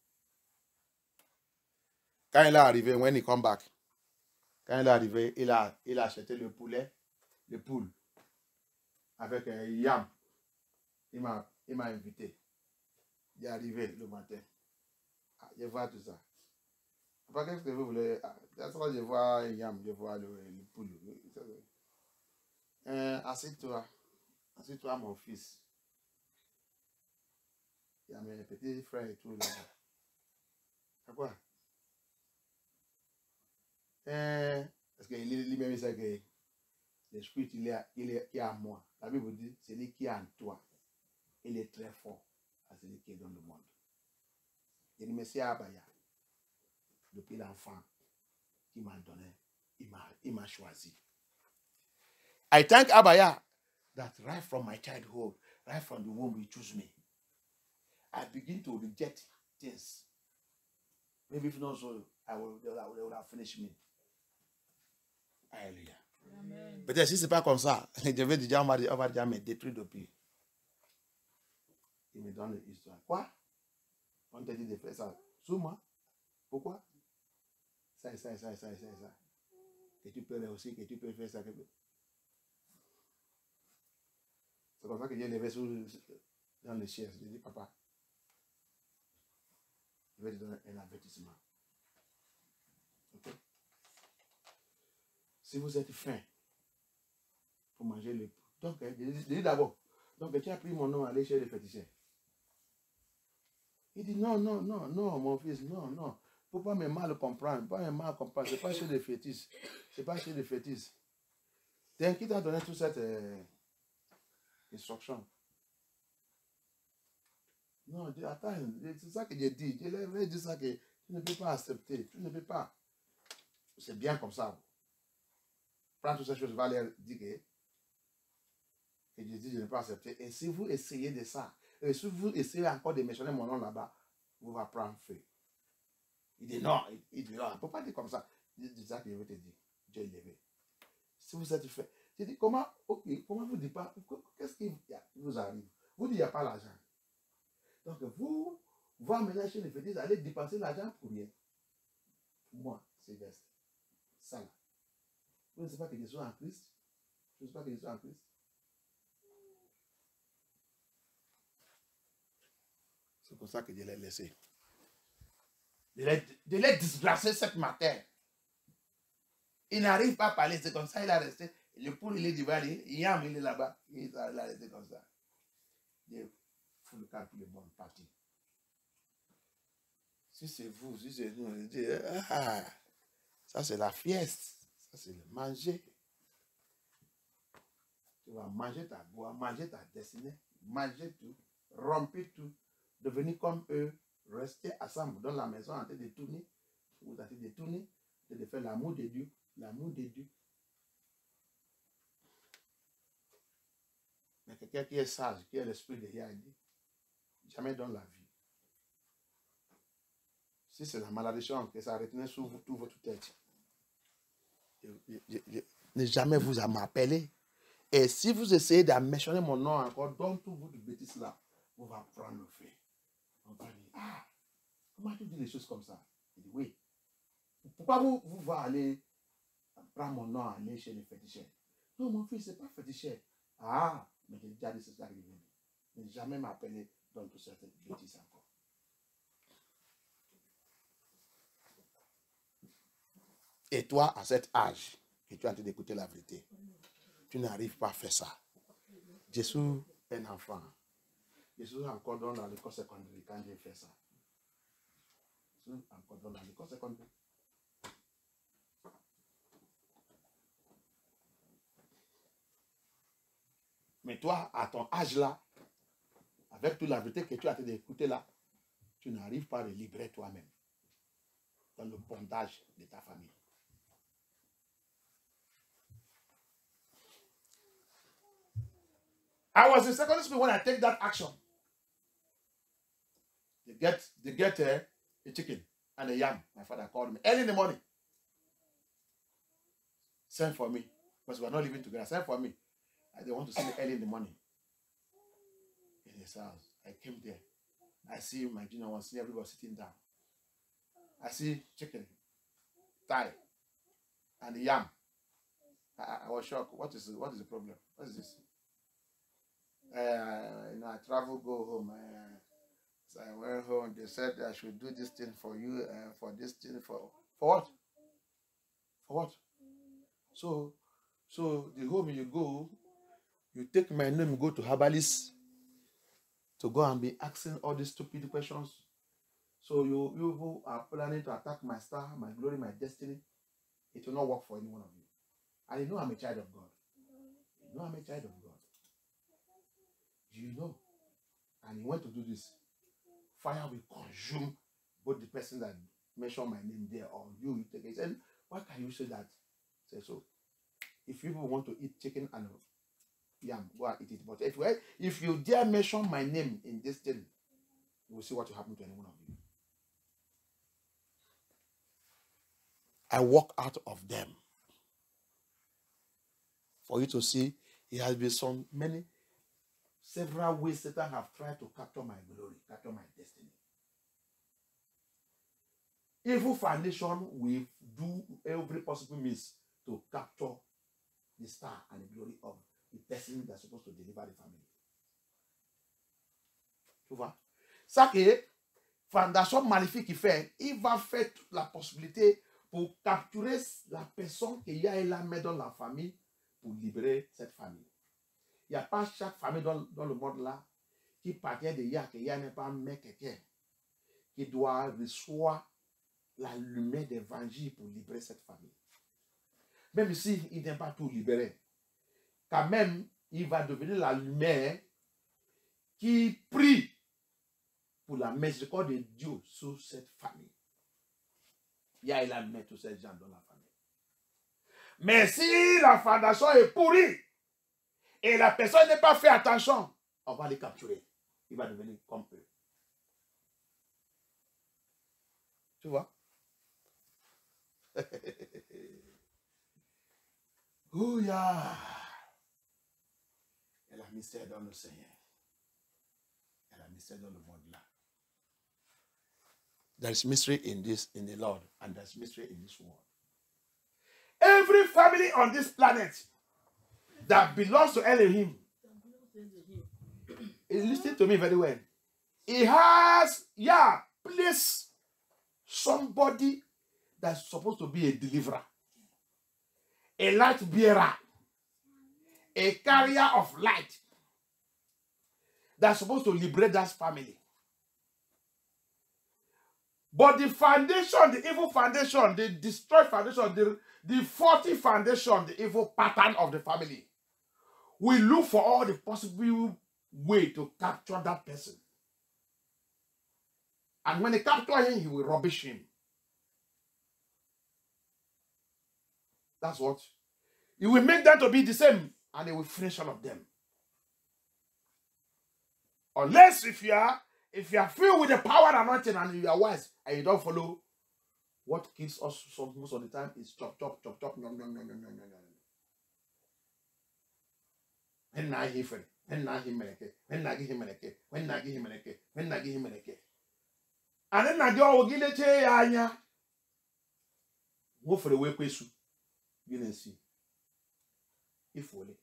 Quand il est arrivé, when he come back, quand il est arrivé, il a acheté le poule, avec un yam. Il m'a invité. Il est arrivé le matin. Je vois tout ça. Qu'est-ce que vous voulez? Je vois un yam, je vois le poule. Assieds-toi, mon fils. Il y a mes petits frères et tout là-bas. C'est quoi? Parce que lui-même, il sait que l'esprit qui est en moi. La Bible dit, c'est lui qui est en toi. Il est très fort à celui qui est dans le monde. Je dis, merci à Abaya. depuis l'enfant qu'il m'a donné, il m'a choisi. I thank Abaya that right from my childhood, right from the womb, he chose me. I begin to reject things. Maybe if not so, they would have finished me. Alléluia. Peut-être si ce n'est pas comme ça, je vais déjà, on va déjà me détruire depuis. Il me donne l'histoire. Quoi? On te dit de faire ça sous moi? Pourquoi? Ça. Que tu peux réussir, que tu peux faire ça. C'est comme ça que j'ai levé dans les chaises. Je dis, papa, je vais te donner un avertissement. Okay? Si vous êtes faim pour manger le... Donc, je dis d'abord, donc tu as pris mon nom à aller chez le féticheur. Il dit, non, mon fils, non. Il ne faut pas me mal comprendre. Ce n'est pas chez les fétiches. C'est pas chez les fétiches. C'est qui t'a donné toute cette instruction? Non, attends, c'est ça que j'ai dit. Je l'ai dit ça que tu ne peux pas accepter. Tu ne peux pas. C'est bien comme ça. Prends toutes ces choses, va leur dire que je dis je ne peux pas accepter. Et si vous essayez de ça, et si vous essayez encore de mentionner mon nom là-bas, vous allez prendre feu. Il dit non, il dit non, il ne peut pas dire comme ça. C'est ça que je vais te dire. Dieu est levé. Si vous êtes fait, je dis comment vous dites pas, qu'est-ce qui vous arrive? Vous dites il n'y a pas l'argent. Donc vous amener chez les fétiches, allez dépenser l'argent pour rien. Pour moi, c'est ça là. Vous ne savez pas que je suis en Christ? Je ne sais pas que je suis en Christ. C'est pour ça que je l'ai laissé. Je l'ai disgracé cette matin. Il n'arrive pas à parler, c'est comme ça, il a resté. Le poule, il est devant lui, Yam, il est là-bas. Il a resté comme ça. Il faut le calme pour les bonnes parties. Si c'est vous, si c'est nous, on dit, ça c'est la fieste. Ça c'est le manger. Tu vas manger ta boîte, manger ta destinée, manger tout, rompre tout, devenir comme eux, rester ensemble dans la maison en train de tourner, vous êtes de tourner, de faire l'amour de Dieu, l'amour de Dieu. Mais quelqu'un qui est sage, qui a l'esprit derrière, il dit, jamais dans la vie. Si c'est la malédiction que ça retenait sous vous, toute votre tête, ne jamais vous m'appeler. Et si vous essayez de mentionner mon nom encore, dans tout votre bêtise là, vous va prendre le feu. On va dire, comment tu dis les choses comme ça? Il dit, oui. Pourquoi vous va aller prendre mon nom, aller chez les féticheurs? Non, mon fils, ce n'est pas féticheur. Mais j'ai déjà dit c'est ça que je viens de dire. Ne jamais m'appeler dans toutes ces bêtises encore. Et toi, à cet âge, que tu es en train d'écouter la vérité, tu n'arrives pas à faire ça. Jésus est un enfant. Jésus est encore dans l'école secondaire quand j'ai fait ça. Jésus est encore dans l'école secondaire. Mais toi, à ton âge là, avec toute la vérité que tu as d'écouter là, tu n'arrives pas à le libérer toi-même dans le bondage de ta famille. I was in secondary school when I take that action. They get a chicken and a yam. My father called me early in the morning. Send for me. Because we are not living together. Send for me. They want to see me early in the morning. In his house. I came there. I see my junior one, see everybody sitting down. I see chicken, thigh, and the yam. I was shocked. What is the problem? What is this? I travel, go home. So I went home. They said I should do this thing for you, for this thing, for what? For what? So the home you go, you take my name, you go to herbalist to go and be asking all these stupid questions. So you who are planning to attack my star, my glory, my destiny, it will not work for any one of you. And you know I'm a child of God. You know I'm a child of God. You know. And he went to do this. Fire will consume both the person that mention my name there, or you take it. He said, why can you say that? I said, so if people want to eat chicken and yam, go and eat it. But if you dare mention my name in this thing, you will see what will happen to any one of you. I walk out of them. For you to see, it has been several ways Satan have tried to capture my glory, capture my destiny. Evil foundation will do every possible means to capture the star and the glory of the person that's supposed to deliver the family. Tu vois? Ça que fondation maléfique qui fait, il va faire toute la possibilité pour capturer la personne qu'il y a et la mettre dans la famille pour libérer cette famille. Il n'y a pas chaque famille dans le monde là qui partait de Yah, qu'il y a n'est pas un mec quelqu'un qui doit recevoir la lumière d'évangile pour libérer cette famille. Même si il n'est pas tout libéré, quand même, il va devenir la lumière qui prie pour la miséricorde de Dieu sur cette famille. Il y a la lumière tous ces gens dans la famille. Mais si la fondation est pourrie et la personne n'est pas fait attention, on va les capturer. Il va devenir comme eux. Tu vois? Ouya. Il y a la mystère dans le Seigneur. Il y a la mystère dans le monde là. There is mystery in the Lord, and there's mystery in this world. Every family on this planet that belongs to Elohim, listen to me very well. He has, placed somebody that's supposed to be a deliverer, a light bearer, a carrier of light that's supposed to liberate that family. But the foundation, the evil foundation, the destroyed foundation, the faulty foundation, the evil pattern of the family, we look for all the possible way to capture that person. And when they capture him, he will rubbish him. That's what. He will make them to be the same, and he will finish all of them. Unless if you are filled with the power and anointing and you are wise and you don't follow, what kills us most of the time is chop, chop, chop, chop, nom, nom, nom, nom, nom, nom, nom. When I hear him, when I hear him, when I give him a when I give him a when I give him a and then I go give it to Anya. Go for the way pesu. You can see. If only.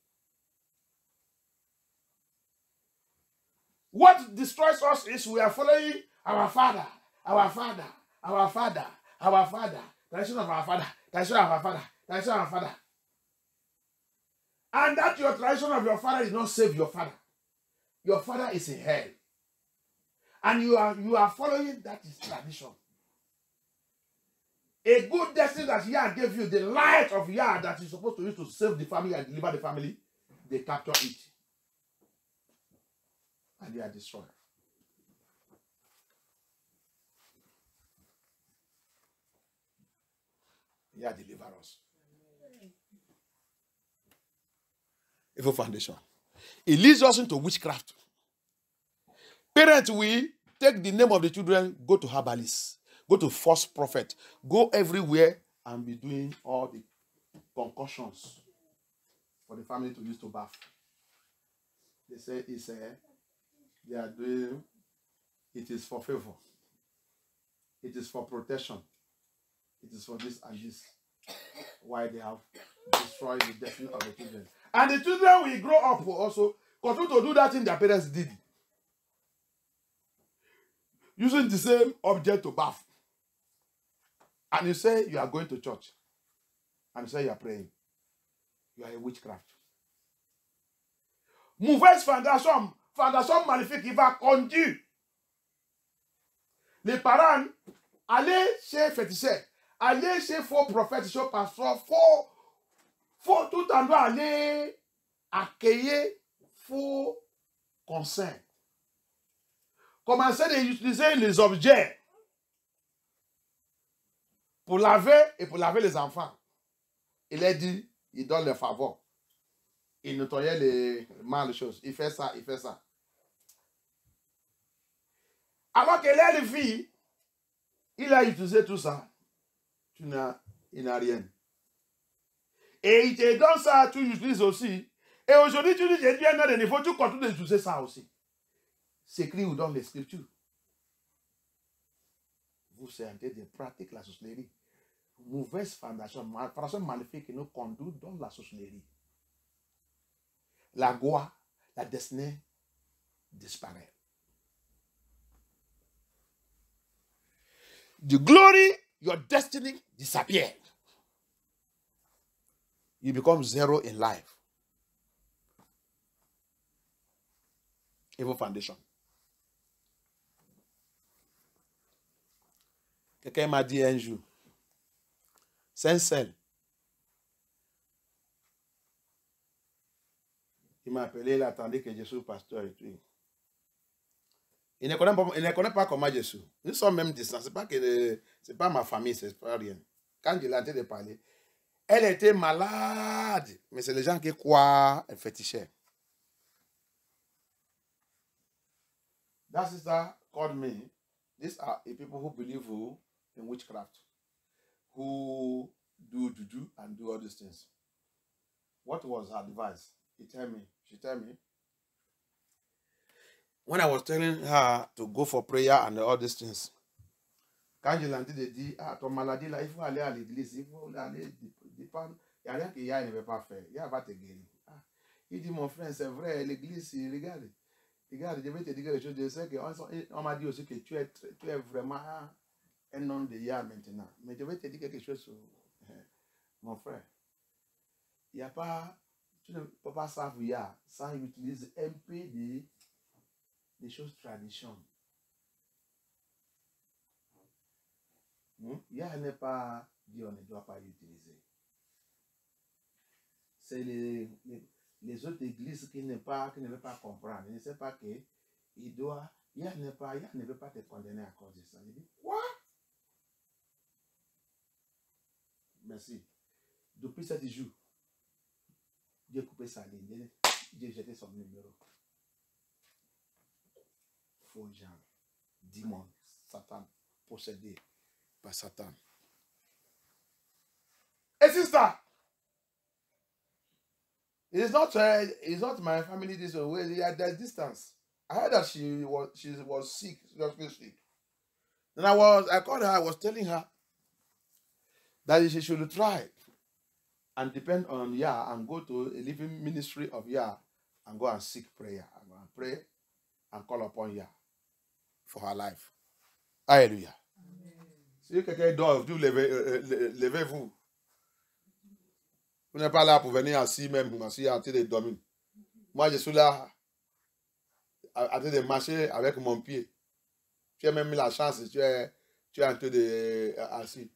What destroys us is we are following our father, our father, our father, our father, tradition of our father, tradition of our father, tradition of our father. And that your tradition of your father did not save your father. Your father is in hell. And you are following that is tradition. A good destiny that Yah gave you, the light of Yah that is supposed to use to save the family and deliver the family, they capture it. And they are destroyed. Yah deliver us. Evil foundation. It leads us into witchcraft. Parents, we take the name of the children, go to herbalists, go to false prophet, go everywhere and be doing all the concussions for the family to use to bath. They say they are doing, it is for favor. It is for protection. It is for this and this. Why they have destroyed the destiny of the children. And the children will grow up will also continue to do that thing their parents did. Using the same object to bath. And you say you are going to church. And you say you are praying. You are a witchcraft. Mauvaise fondation. Fondation maléfique qui va conduire les parents aller chez féticheur, aller chez faux prophètes, chez pasteur, faut tout en doit aller accueillir faux conseils. Commencer à utiliser les objets pour laver et pour laver les enfants. Il a dit, il donne les faveurs. Il nettoyait les mal choses. Il fait ça, il fait ça. Alors qu'elle est une fille, il a utilisé tout ça. Il n'a rien. Et il te donne ça, tu utilises aussi. Et aujourd'hui, tu dis, j'ai bien dans le niveau, tu continues d'utiliser ça aussi. C'est écrit dans les Scriptures. Vous sentez de pratiquer la sorcellerie. Mauvaise fondation maléfique qui nous conduit dans la sorcellerie. La gloire, la destinée disparaît. The glory, your destiny disappeared. You become zero in life. Evil foundation. Quelqu'un m'a dit un jour, Saint-Cel, il m'a appelé, il attendait que je sois pasteur et tout. Il ne connaît pas comment je suis. Nous sommes même distants. Ce n'est pas ma famille, ce n'est pas rien. Quand je l'ai entendu de parler, elle était malade. Mais c'est les gens qui croient, elle fétichait. That sister called me. These are the people who believe in witchcraft, who do juju and do all these things. What was her advice? She told me, when I was telling her to go for prayer and all these things, quand je l'ai dit, ton maladie là, il faut aller à l'église, il faut aller dépendre. Il n'y a rien qu'il y a, il ne veut pas faire. Il va te guérir. Il dit, mon frère, c'est vrai, l'église, regarde, je vais te dire quelque chose. Je sais qu'on m'a dit aussi que tu es vraiment un homme de Yah maintenant. Mais je vais te dire quelque chose, mon frère. Il n'y a pas, tu ne peux pas savoir Yah sans utiliser un peu des choses traditionnelles. Yah n'est pas dit on ne doit pas l'utiliser. C'est les autres églises qui ne veulent pas comprendre. Ils ne savent pas que Yah ne veut pas te condamner à cause de ça. Il dit, quoi? Merci. Depuis 7 jours, Dieu a coupé sa ligne. Dieu a jeté son numéro. Faux gens, démon, Satan, possédé par Satan. Et c'est ça. It's not my family this way. There's distance. I heard that she was sick, seriously sick. Then I called her, I was telling her that she should try and depend on Yah and go to a living ministry of Yah and go and seek prayer. And go and pray and call upon Yah for her life. Alléluia. Si quelqu'un dort, levez-vous. Vous n'êtes pas là pour venir assis même, assis en train de dormir. Moi, je suis là en train de marcher avec mon pied. Tu as même la chance, tu es en train de assis.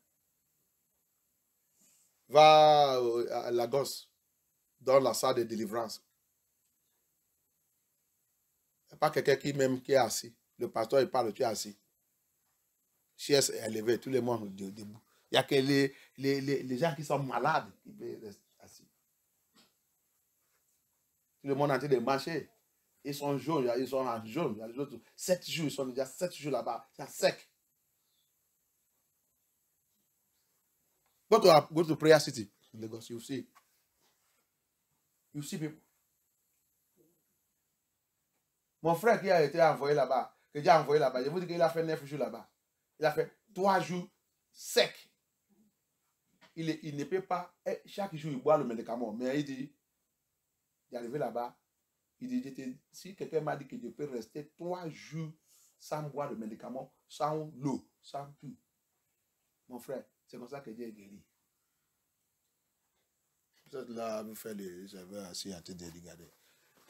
Va à Lagos, dans la salle de délivrance. Il n'y a pas quelqu'un qui est assis. Le pasteur, il parle, tu es assis. Chaise est élevée, tout le monde debout. Il n'y a que les gens qui sont malades qui peuvent rester assis. Tout le monde est en train de marcher. Ils sont jaunes, ils sont en jaune. Il y a les autres. 7 jours, ils sont déjà 7 jours là-bas. C'est sec. Go to Prayer City in Lagos, you see. You see people. Mon frère qui a été envoyé là-bas, que j'ai envoyé là-bas, je vous dis qu'il a fait 9 jours là-bas. Il a fait 3 jours secs. Il ne peut pas, chaque jour il boit le médicament, mais il dit, il est arrivé là-bas, il dit, si quelqu'un m'a dit que je peux rester 3 jours sans boire le médicament, sans l'eau, sans tout. Mon frère, c'est comme ça que Dieu est guéri. Vous êtes là, vous faites les aveux assis à te regarder.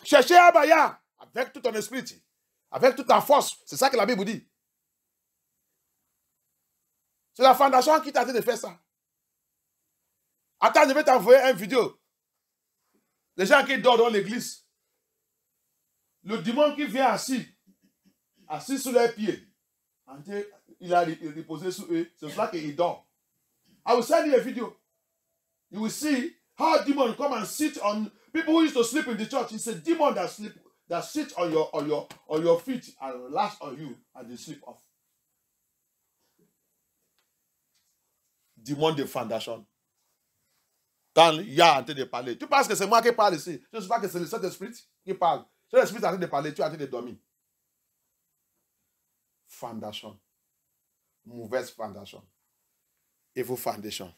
Cherchez Abaya avec tout ton esprit, avec toute ta force. C'est ça que la Bible dit. C'est la fondation qui t'a dit de faire ça. Attends, je vais t'envoyer une vidéo. Les gens qui dorment dans l'église. Le démon qui vient assis sur leurs pieds. Il a reposé sur eux. C'est pour ça qu'il dort. I will send you a video. You will see how a demon come and sit on people who used to sleep in the church. It's a demon that sits on your feet and lash on you and they sleep off. Demon de fondation. Quand il y a en train de parler, tu penses que c'est moi qui parle ici? Je ne sais pas que c'est le Saint-Esprit qui parle. C'est l'Esprit qui est en train de parler, tu es en train de dormir. Foundation. Mauvaise foundation. Evil foundation.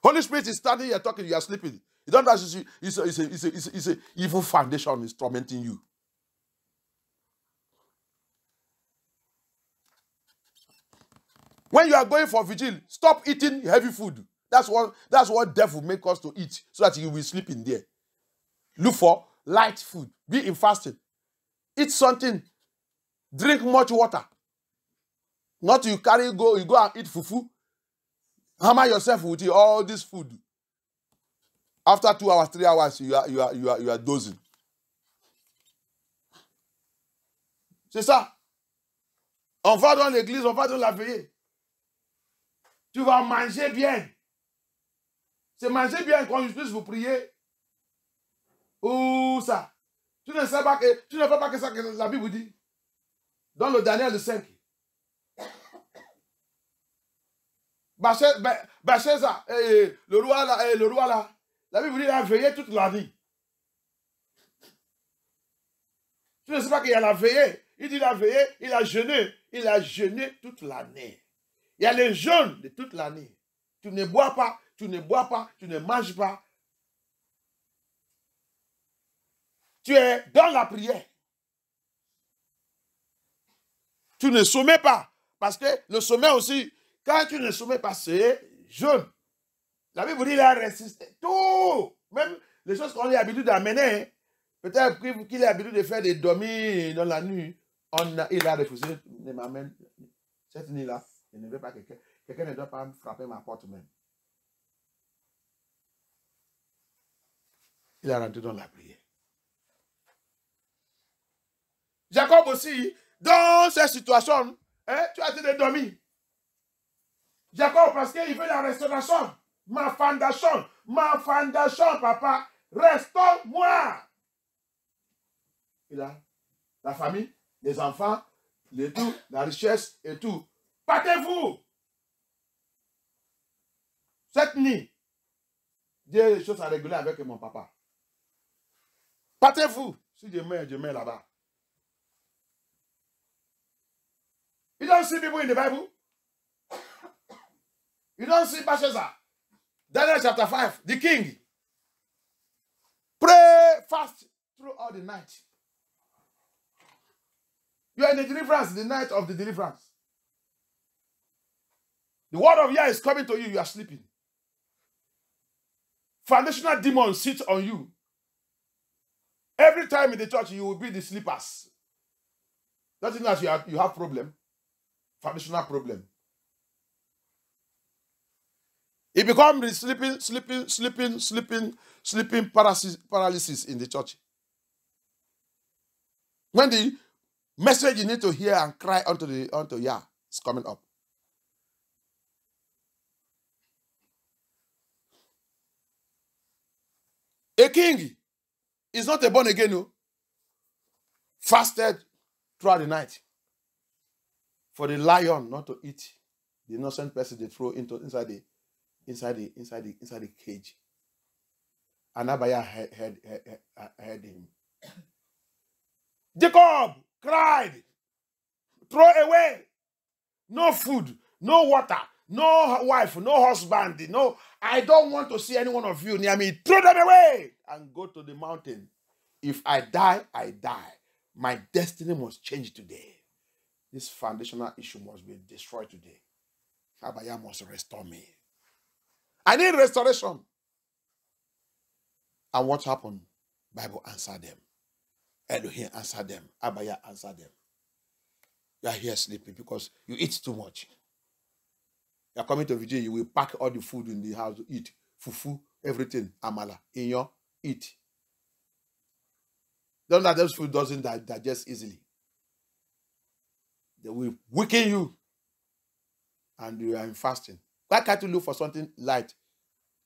Holy Spirit is standing here talking, you are sleeping. You don't know it's a evil foundation is tormenting you. When you are going for vigil, stop eating heavy food. That's what devil make us to eat, so that you will sleep in there. Look for light food. Be in fasting. Eat something. Drink much water. Not you go and eat fufu. Hammer yourself with all this food. After 2 hours, 3 hours, you are dozing. C'est ça. On va dans l'église, on va dans la veillée. Tu vas manger bien. C'est manger bien qu'on puisse vous prier. Ou ça. Tu ne sais pas que ça que la Bible dit. Dans le Daniel 5. Bacheza, le roi là, la Bible dit qu'il a veillé toute la nuit. Tu ne sais pas qu'il a veillé. Il dit qu'il a veillé, il a jeûné toute l'année. Il y a les jeûnes de toute l'année. Tu ne bois pas, tu ne manges pas. Tu es dans la prière. Tu ne sommets pas. Parce que le sommet aussi, quand tu ne sommets pas, c'est jeûne. La Bible dit qu'il a résisté. Tout. Même les choses qu'on a l'habitude d'amener. Peut-être qu'il a l'habitude de faire des dormir dans la nuit. Il a refusé de m'amener cette nuit-là. Je ne veux pas quelqu'un. Quelqu'un ne doit pas frapper ma porte même. Il est rentré dans la prière. Jacob aussi, dans cette situation, tu as été dormir. Jacob, parce qu'il veut la restauration. Ma fondation, papa, restaure-moi. Il a la famille, les enfants, le tout, la richesse et tout. Partez-vous. Cette nuit, Dieu a des choses à réguler avec mon papa. Partez-vous. Si je mets là-bas. You don't see people in the Bible. You don't see Belshazzar. Daniel chapter 5, the king. Pray fast throughout the night. You are in the deliverance, the night of the deliverance. The word of Yah is coming to you, you are sleeping. Foundational demons sit on you. Every time in the church, you will be the sleepers. Doesn't mean that you have problem. Foundational problem. It becomes the sleeping paralysis in the church. When the message you need to hear and cry unto Yah is coming up. A king is not a born again, no. Fasted throughout the night. For the lion not to eat the innocent person they throw inside the cage. And Abaya heard him. Jacob cried, throw away. No food, no water, no wife, no husband, no. I don't want to see any one of you near me. Throw them away and go to the mountain. If I die, I die. My destiny must change today. This foundational issue must be destroyed today. Abaya must restore me. I need restoration. And what happened? Bible answered them. Elohim answered them. Abaya answered them. You are here sleeping because you eat too much. You are coming to Virginia, you will pack all the food in the house to eat. Fufu, everything, amala, inyo, eat. Don't that those food doesn't digest easily. They will weaken you. And you are in fasting. Why can't you look for something light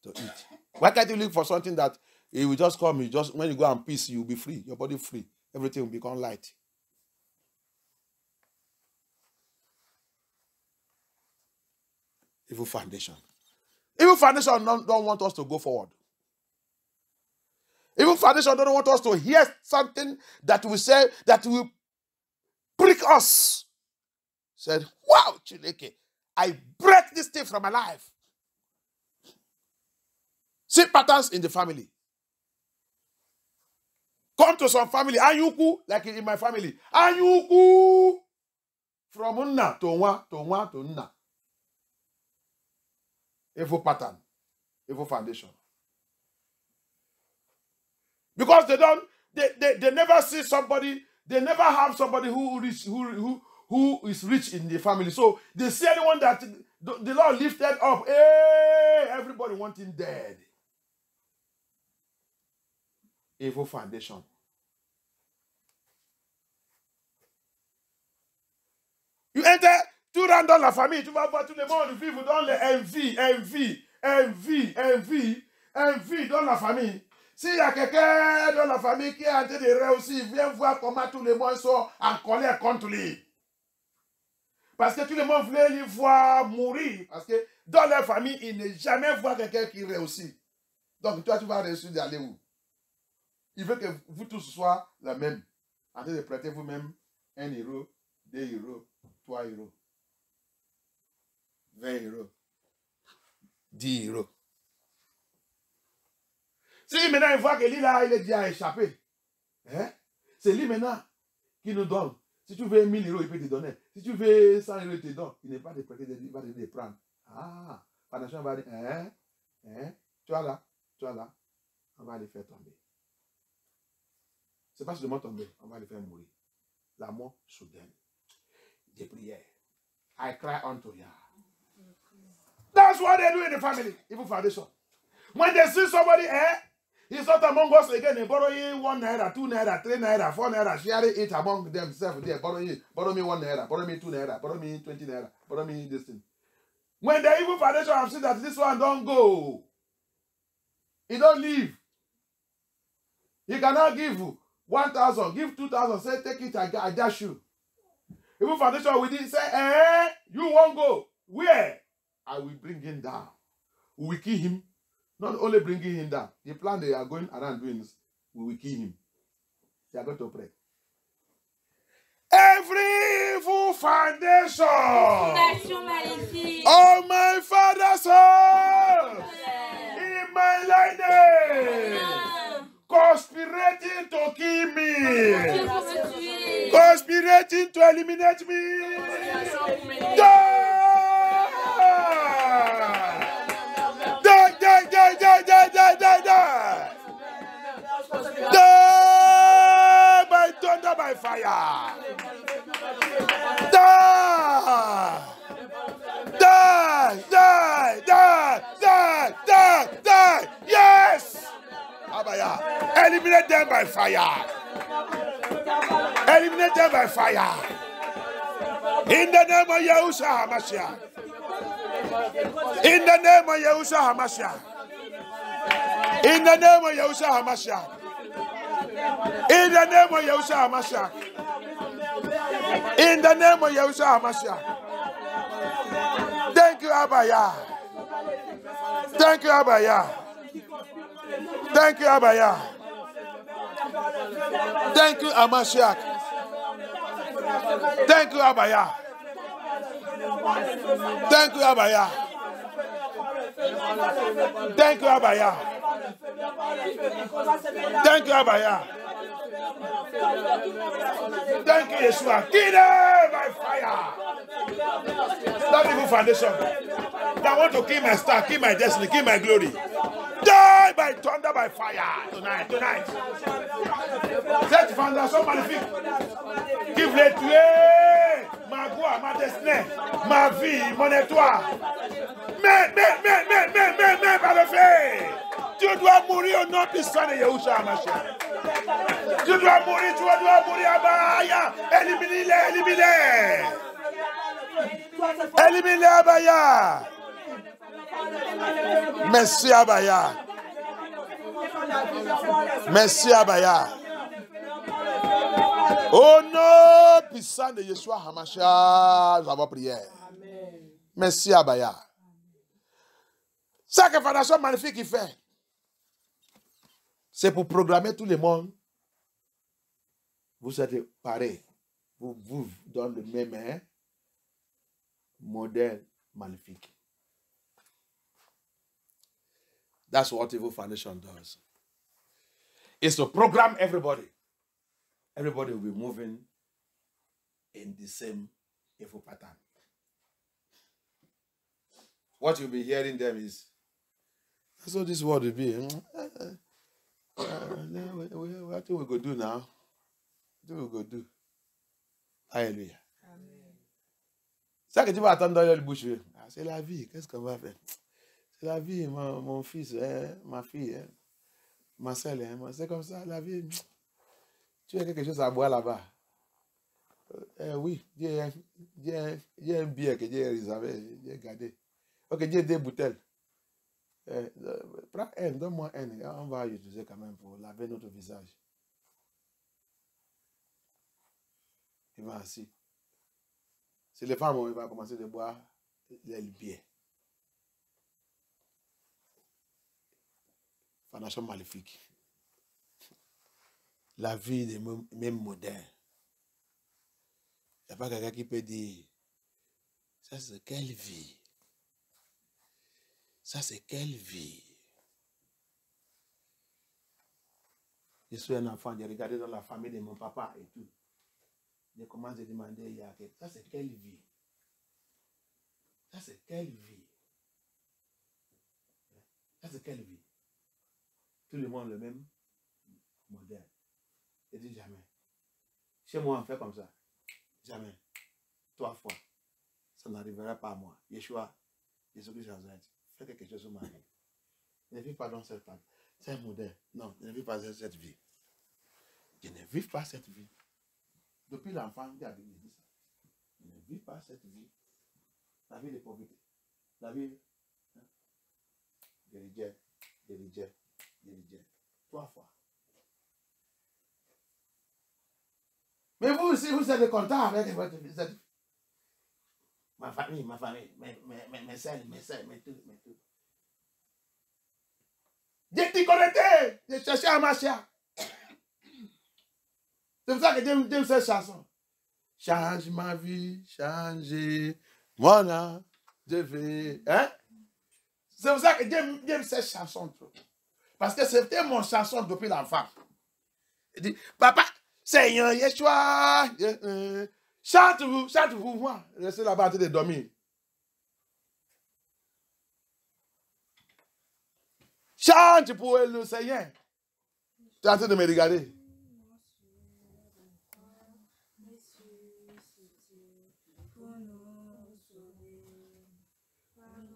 to eat? Why can't you look for something that it will just come, you just when you go and peace, you'll be free, your body free, everything will become light. Evil foundation. Evil foundation don't want us to go forward. Evil foundation don't want us to hear something that will say, that will prick us. Said, wow, Chineke, I break this thing from my life. See patterns in the family. Come to some family, Anyuku, like in my family. Anyuku! From Unna to Nwa, to Nwa, to Nna. Evil pattern. Evil foundation. Because they never see somebody, they never have somebody who is rich in the family. So they see anyone that the Lord lifted up. Hey, everybody wants him dead. Evil foundation. You enter $2 la famille, tu vas voir tout le monde vivre dans le envie dans la famille. S'il y a quelqu'un dans la famille qui est en train de réussir, viens voir comment tout le monde sont en colère contre lui. Parce que tout le monde voulait lui voir mourir. Parce que dans leur famille, il ne jamais voit quelqu'un qui réussit. Donc toi, tu vas réussir d'aller où? Il veut que vous tous soyez la même. En train de prêter vous-même 1 euro, 2 euros, 3 euros, 20 euros, 10 euros. Si maintenant il voit que lui là, il est déjà échappé, hein? C'est lui maintenant qui nous donne. Si tu veux 1000 euros, il peut te donner. Si tu veux 100 euros, il te donne. Il n'est pas de prêter, il va te prendre. Ah, pendant qu'on va dire, tu vois là, on va les faire tomber. C'est pas seulement tomber, on va les faire mourir. La mort soudaine. Des prières. I cry unto you. That's what they do in the family. Evil foundation. When they see somebody, he's not among us again. They borrow you 1 naira, 2 naira, 3 naira, 4 naira, sharing it among themselves. They borrow me 1 naira, borrow me 2 naira, borrow me 20 naira, borrow me this thing. When the evil foundation have seen that this one don't go, he don't leave. He cannot give 1,000, give 2,000, say take it, I dash you. Evil foundation will say, you won't go. Where? I will bring him down. We will kill him. Not only bringing him down. The plan they are going around doing is, we will kill him. They are going to pray. Every evil foundation of my father's house in my life, conspirating to kill me, conspirating to eliminate me, die! Die by thunder, by fire. Die. Die. Die. Die. Die. Die. Die. Yes. Abaya. Eliminate them by fire. Eliminate them by fire. In the name of Yahushua HaMashiach. In the name of Yahushua HaMashiach. In the name of Yahushua HaMashiach. In the name of Yahushua HaMashiach. In the name of Yahushua HaMashiach. Thank you, Abaya. Thank you, Abaya. Thank you, Abaya. Thank you, HaMashiach. Thank you, Abaya. Thank you, Abaya. Thank you, Abaya. Thank you, Abaya. Thank you, Yeshua. Kill them by fire. That evil foundation that want to kill my star, kill my destiny, kill my glory. Die by thunder, by fire tonight. Cette fondation magnifique qui voulait tuer ma gloire, ma destinée, ma vie, mon étoile. Mais, par le fait, tu dois mourir au nom puissant de Yahushua HaMashiach. Tu dois mourir, Abaya. Élimine-les. Élimine-les, Abaya. Merci Abaya. Merci Abaya. Au nom puissant de Yeshua Hamashiach, nous avons prié. Merci Abaya. Ça que Fondation Magnifique il fait, c'est pour programmer tout le monde. Vous êtes pareil. Vous donne le même modèle magnifique. That's what Evil Foundation does. It's to program everybody. Everybody will be moving in the same evil pattern. What you'll be hearing them is, that's what this world will be. What do we go do now? What do we go do? Alléluia. Ça que tu vas attendre dans le bouche, c'est la vie. Qu'est-ce qu'on va faire? C'est la vie, mon fils, ma fille, ma soeur, c'est comme ça, la vie. Tu as quelque chose à boire là-bas? Oui, j'ai un bière que j'ai réservé, j'ai gardé. Ok, j'ai des bouteilles. Prends un, donne-moi un. On va utiliser quand même pour laver notre visage. Il va assis. C'est les femmes, il va commencer de boire les bières. Fondation Magnifique. La vie des mêmes modernes. Il n'y a pas quelqu'un qui peut dire, ça c'est quelle vie? Ça c'est quelle vie? Je suis un enfant, j'ai regardé dans la famille de mon papa et tout. Je commence à demander, il y a ça c'est quelle vie? Ça c'est quelle vie? Ça c'est quelle vie? Tout le monde le même modèle. Je dis jamais. Chez moi, on fait comme ça. Jamais. 3 fois. Ça n'arrivera pas à moi. Yeshua, Jésus-Christ Nazareth, fais quelque chose sur ma vie. Ne vis pas dans cette table. C'est un modèle. Non, ne vis pas cette vie. Je ne vis pas cette vie. Depuis l'enfant, il a dit ça. Je ne vis pas cette vie. La vie de pauvreté. La vie de rejet. De rejet. De rejet. 3 fois. Mais vous aussi, vous êtes content avec votre vie. Ma famille, mes soeurs, tout. J'ai t'y connecté. J'ai cherché à marcher. C'est pour ça que j'aime cette chanson. Change ma vie, changer mon âme, je vais. Hein? C'est pour ça que j'aime cette chanson. Parce que c'était mon chanson depuis l'enfant. Il dit, papa, Seigneur Yeshua, chante-vous, moi. Restez là-bas en train de dormir. Chante pour le Seigneur. Tu es en train de me regarder.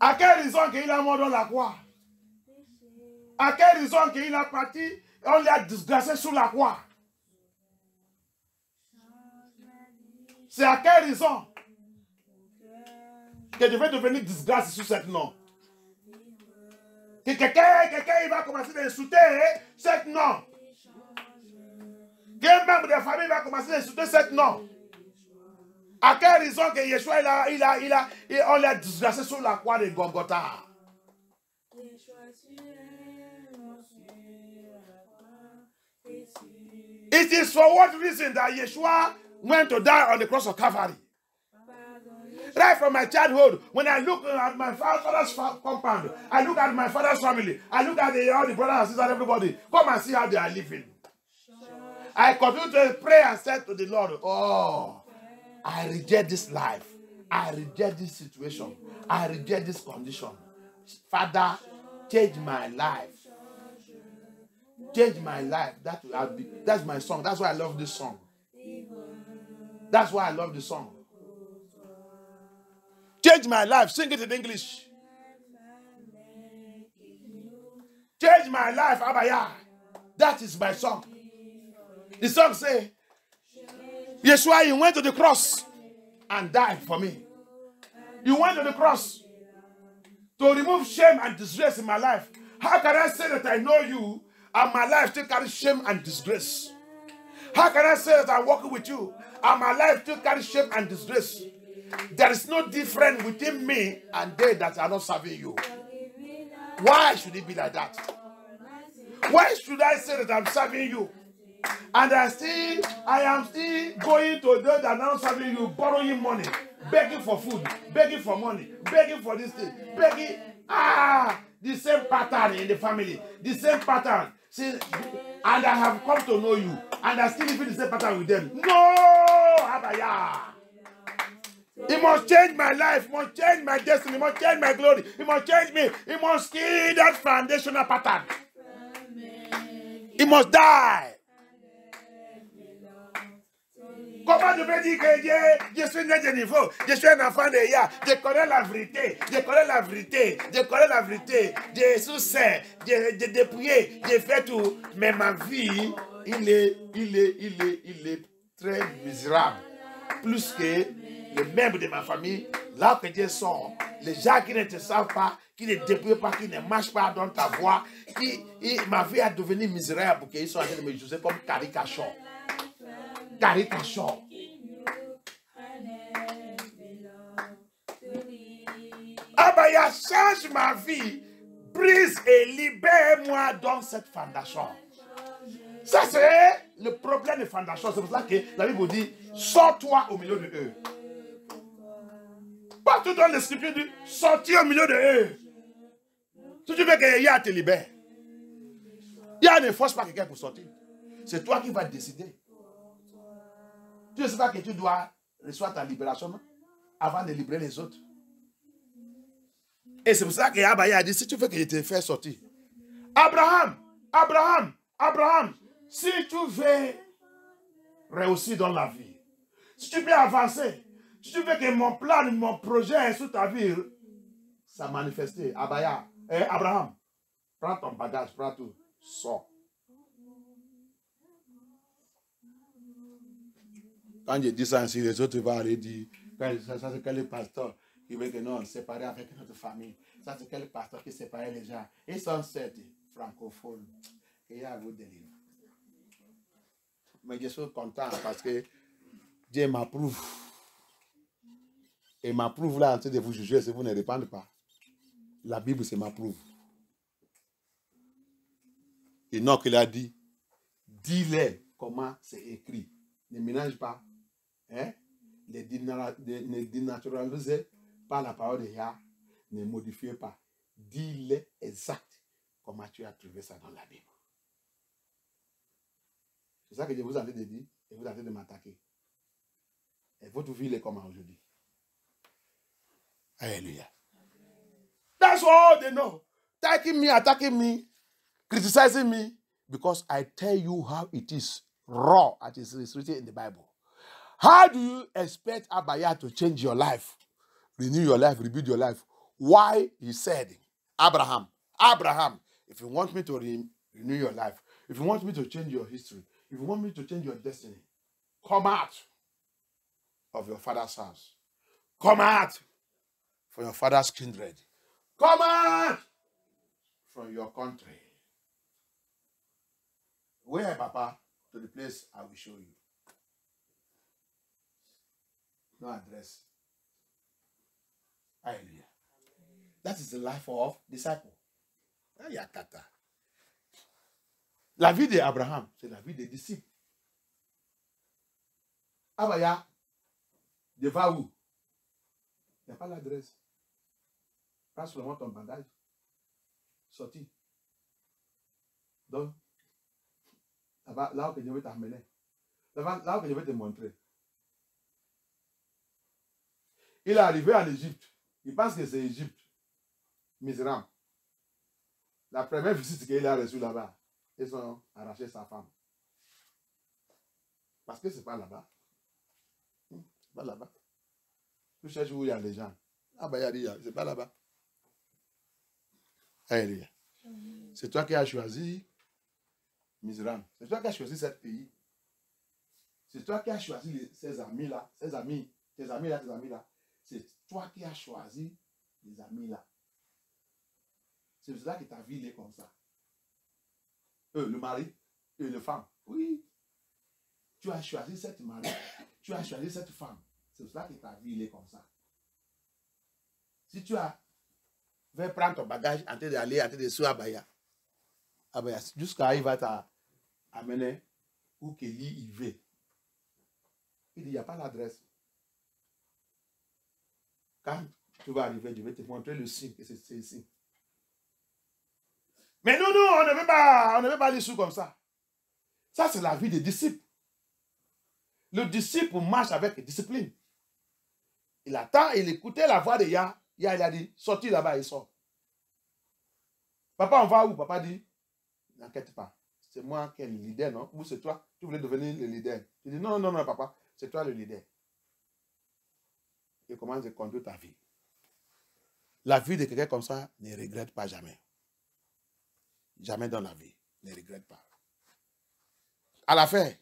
À quelle raison qu'il a mort dans la croix? À quelle raison qu'il a parti et on l'a disgracé sur la croix? C'est à quelle raison que je vais devenir disgrâce sur cette nom? Que quelqu'un il va commencer à insulter cette nom. Qu'un membre de la famille va commencer à insulter cette nom. À quelle raison que Yeshua on l'a disgracé sur la croix de Golgotha? It is for what reason that Yeshua went to die on the cross of Calvary? Right from my childhood, when I look at my father's compound, I look at my father's family, I look at all the brothers and sisters, everybody, come and see how they are living. I continue to pray and say to the Lord, oh, I reject this life. I reject this situation. I reject this condition. Father, change my life. Change my life. That's my song. That's why I love this song. That's why I love the song. Change my life. Sing it in English. Change my life, Abaya. That is my song. The song says, Yeshua, you went to the cross and died for me. You went to the cross to remove shame and disgrace in my life. How can I say that I know you and my life still carries shame and disgrace? How can I say that I'm working with you and my life still carries shame and disgrace? There is no difference between me and they that are not serving you. Why should it be like that? Why should I say that I'm serving you? And I am still going to those that are not serving you, borrowing money, begging for food, begging for money, begging for this thing, begging. The same pattern in the family, the same pattern. See, and I have come to know you, and I still living the same pattern with them. No, Abaya. It must change my life, it must change my destiny, it must change my glory, it must change me, it must kill that foundational pattern. It must die. Comment je peux dire que je suis né de niveau, je suis un enfant de Yah, je connais la vérité, je connais la vérité, je connais la vérité, Jésus sait, j'ai dépouillé, j'ai fait tout, mais ma vie, il est très misérable. Plus que les membres de ma famille, là que Dieu sort, les gens qui ne te savent pas, qui ne dépouillent pas, qui ne marchent pas dans ta voie, ma vie a devenu misérable pour qu'ils soient en train de me juger comme caricature. Caricature. Abaya, change ma vie, brise et libère-moi dans cette fondation. Ça, c'est le problème de fondation. C'est pour ça que la Bible dit, sors-toi au milieu de eux. Partout dans les Scriptures dit, sortir au milieu de eux. Si tu veux que Yah te libère, Yah ne force pas quelqu'un pour sortir. C'est toi qui vas décider. Tu ne sais pas que tu dois recevoir ta libération, non? Avant de libérer les autres. Et c'est pour ça que Abaya a dit, si tu veux que je te fasse sortir. Abraham, si tu veux réussir dans la vie, si tu veux avancer, si tu veux que mon plan, mon projet sur ta vie, ça manifeste. Abraham, prends ton bagage, prends tout, sors. Quand je dis ça ainsi, les autres vont aller dire, ça c'est quel pasteur qui veut que nous séparer avec notre famille. Ça c'est quel pasteur qui sépare les gens. Ils sont certes francophones. Et il y a vous délivre. Mais je suis content parce que Dieu m'approuve. Et m'approuve là en train de vous juger si vous ne répondez pas. La Bible, c'est m'approuve. Et non qu'il a dit, dis-leur comment c'est écrit. Ne mélange pas. Hein? Ne dénaturalisez pas la parole de Yah. Ne modifiez pas. Dis-le exact comment tu as trouvé ça dans la Bible. C'est ça que je vous en ai dit et vous avez de m'attaquer. Et votre vie est comment aujourd'hui? Alléluia. That's all they know. Attacking me, criticizing me, because I tell you how it is raw as it is written in the Bible. How do you expect Abaya to change your life, renew your life, rebuild your life? Why he said, Abraham, if you want me to renew your life, if you want me to change your history, if you want me to change your destiny, come out of your father's house. Come out from your father's kindred. Come out from your country. Where, Papa? To the place I will show you. No address. Hallelujah. That is the life of disciple. La vie d'Abraham, c'est la vie des disciples. Abaya, de va où? Il n'y a pas l'adresse. Prends seulement ton bagage. Sorti. Donc, là où je vais t'amener. Là où je vais te montrer. Il est arrivé en Égypte. Il pense que c'est Égypte. Misérable. La première visite qu'il a reçue là-bas, ils ont arraché sa femme. Parce que ce n'est pas là-bas. C'est pas là-bas. Tu cherches où il y a les gens. Ah ben il y a dit, c'est pas là-bas. Alléluia. C'est toi qui as choisi misérable. C'est toi qui as choisi ce pays. C'est toi qui as choisi ces amis-là. Ces amis. Tes amis-là. C'est toi qui as choisi les amis-là. C'est pour cela que ta vie est comme ça. Le mari et les femmes. Oui. Tu as choisi cette mari. Tu as choisi cette femme. C'est pour cela que ta vie est comme ça. Si tu as va prendre ton bagage en train d'aller en train de sous Abaya. Abaya, jusqu'à il va t'amener où Kelly il veut. Il dit, il n'y a pas l'adresse. Quand tu vas arriver, je vais te montrer le signe que c'est ici. Mais non, on ne veut pas aller sous comme ça. Ça, c'est la vie des disciples. Le disciple marche avec discipline. Il attend, il écoutait la voix de Yah. Yah, il a dit, sortis là-bas, il sort. Papa, on va où? Papa dit, n'inquiète pas. C'est moi qui est le leader, non? Ou c'est toi? Tu voulais devenir le leader. Tu dis, non, papa, c'est toi le leader. Il commence à conduire ta vie. La vie de quelqu'un comme ça ne regrette pas jamais. Jamais dans la vie. Ne regrette pas. À la fin,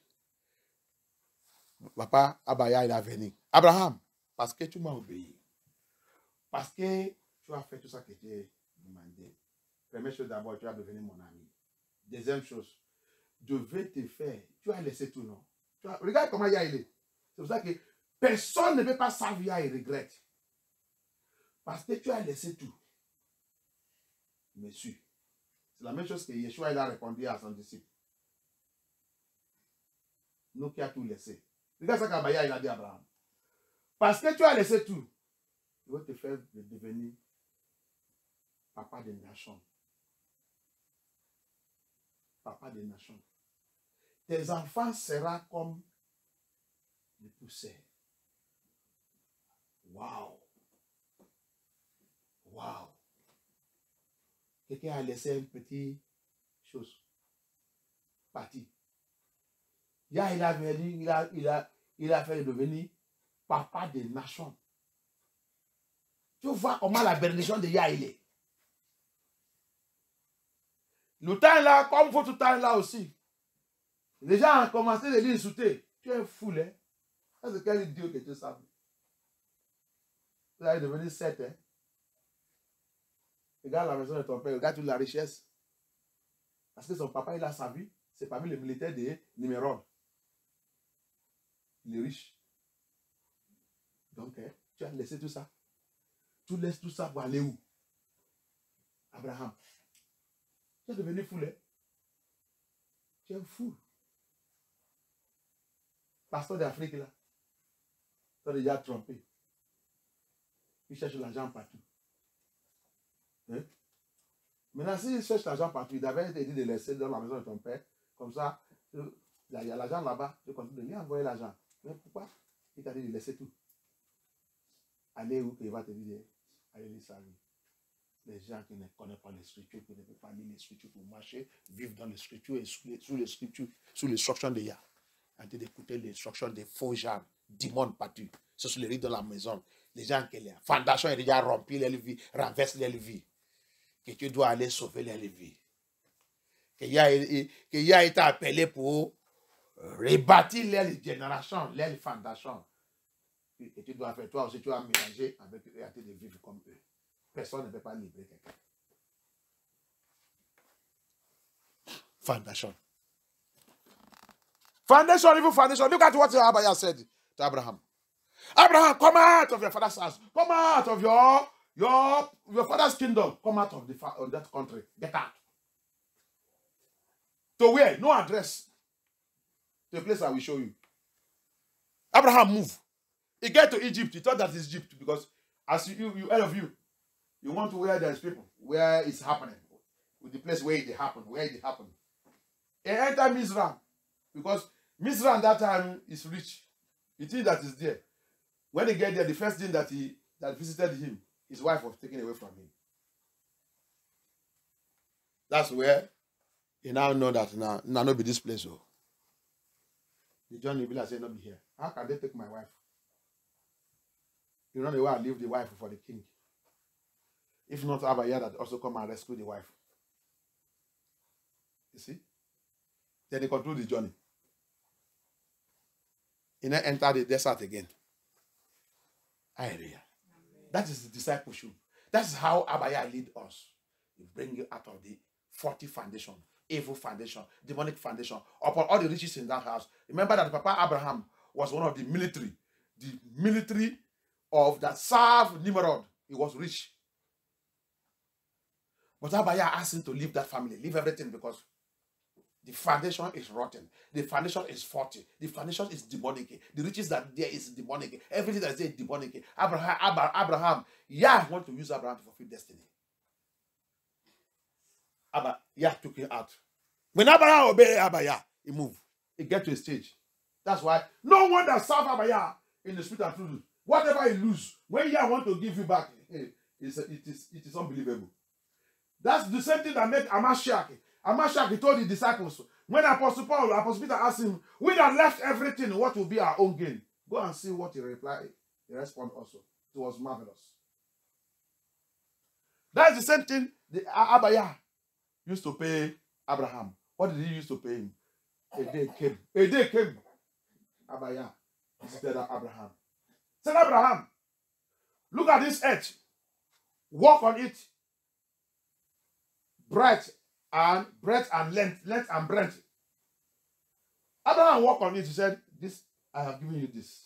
papa, Abaya, il est venu. Abraham, parce que tu m'as obéi. Parce que tu as fait tout ça que j'ai demandé. Première chose d'abord, tu as devenu mon ami. Deuxième chose, je vais te faire. Tu as laissé tout, non? Regarde comment Yah il est. C'est pour ça que personne ne peut pas servir et regrette. Parce que tu as laissé tout. Monsieur. C'est la même chose que Yeshua il a répondu à son disciple. Nous qui a tout laissé. Regarde ça qu'Abaya il a dit à Abraham. Parce que tu as laissé tout, je vais te faire devenir papa des nations. Papa des nations. Tes enfants seront comme les poussières. Waouh! Waouh! Quelqu'un a laissé une petite chose. Parti. Yah, il a venu, il a fait devenir papa des nations. Tu vois comment la bénédiction de Yah il est. Le temps là, comme votre temps là aussi. Les gens ont commencé à l'insulter. Tu es fou, hein? Ça, c'est quel Dieu que tu sais. Tu es devenu 7, hein? Regarde la maison de ton père, regarde toute la richesse. Parce que son papa, il a sa vie. C'est parmi les militaires de Nimérode. Il est riche. Donc, hein, tu as laissé tout ça. Tu laisses tout ça pour aller où? Abraham. Tu es devenu fou, hein? Tu es fou. Pasteur d'Afrique, là. Tu as déjà trompé. Il cherche l'argent partout. Hein? Maintenant, s'il cherche l'argent partout, il avait été dit de laisser dans la maison de ton père. Comme ça, il y a l'argent là-bas. Tu continues de lui envoyer l'argent. Mais pourquoi? Il t'a dit de laisser tout. Allez où il va te dire, allez les saluer. Les gens qui ne connaissent pas les Scriptures, qui ne peuvent pas lire les Scriptures pour marcher, vivent dans les Scriptures et sous les Scriptures, sous l'instruction de Yah. En train d'écouter l'instruction des faux gens, démons partout. Ce sont les rides de la maison. Les gens qui la fondation est déjà remplie, les vies, renverse les vies. Que tu dois aller sauver les vies. Que Yah été appelé pour rebâtir les générations, les fondations. Et tu dois faire, toi aussi, tu dois mélanger avec eux et arrêter de vivre comme eux. Personne ne peut pas libérer quelqu'un. Foundation. Foundation, evil foundation. Look at what Abaya said to Abraham. Abraham, come out of your father's house. Come out of your father's kingdom. Come out of that country. Get out. To where? No address. The place I will show you. Abraham moved. He get to Egypt. He thought that is Egypt because as all of you want to where there's people, where it's happening, with the place where it happened, He entered Mizraim because Mizraim that time is rich. He thinks that is there. When he get there, the first thing that visited him, his wife was taken away from him. That's where he now know that now not be this place. Oh. The John Nibila said, not be here. How can they take my wife? You know the way I leave the wife for the king. If not, Abaya that also come and rescue the wife. You see? Then they conclude the journey. He then enter the desert again. Hallelujah. That is the discipleship. That's how Abaya lead us. He bring you out of the faulty foundation, evil foundation, demonic foundation, upon all the riches in that house. Remember that Papa Abraham was one of the military of that served Nimrod. He was rich. But Abaya asked him to leave that family, leave everything, because the foundation is rotten. The foundation is faulty. The foundation is demonic. The riches that there is demonic. Everything that is there is demonic. Abraham, Yah want to use Abraham to fulfill destiny. Yah took him out. When Abraham obeyed Abaya, he moved. He get to a stage. That's why no one that serve Abaya in the spirit and truth, whatever he lose, when Yah want to give you back, it is unbelievable. That's the same thing that made Amashak. Amashak, he told the disciples, when Apostle Peter asked him, we that left everything, what will be our own gain? Go and see what he replied. He responded also. It was marvelous. That's the same thing the Abaya used to pay Abraham. What did he used to pay him? A day came. A day came. Abaya visited Abraham. Said, Abraham, look at this earth. Walk on it. Breadth and length and breadth. Abraham walked on it. He said, this, I have given you this.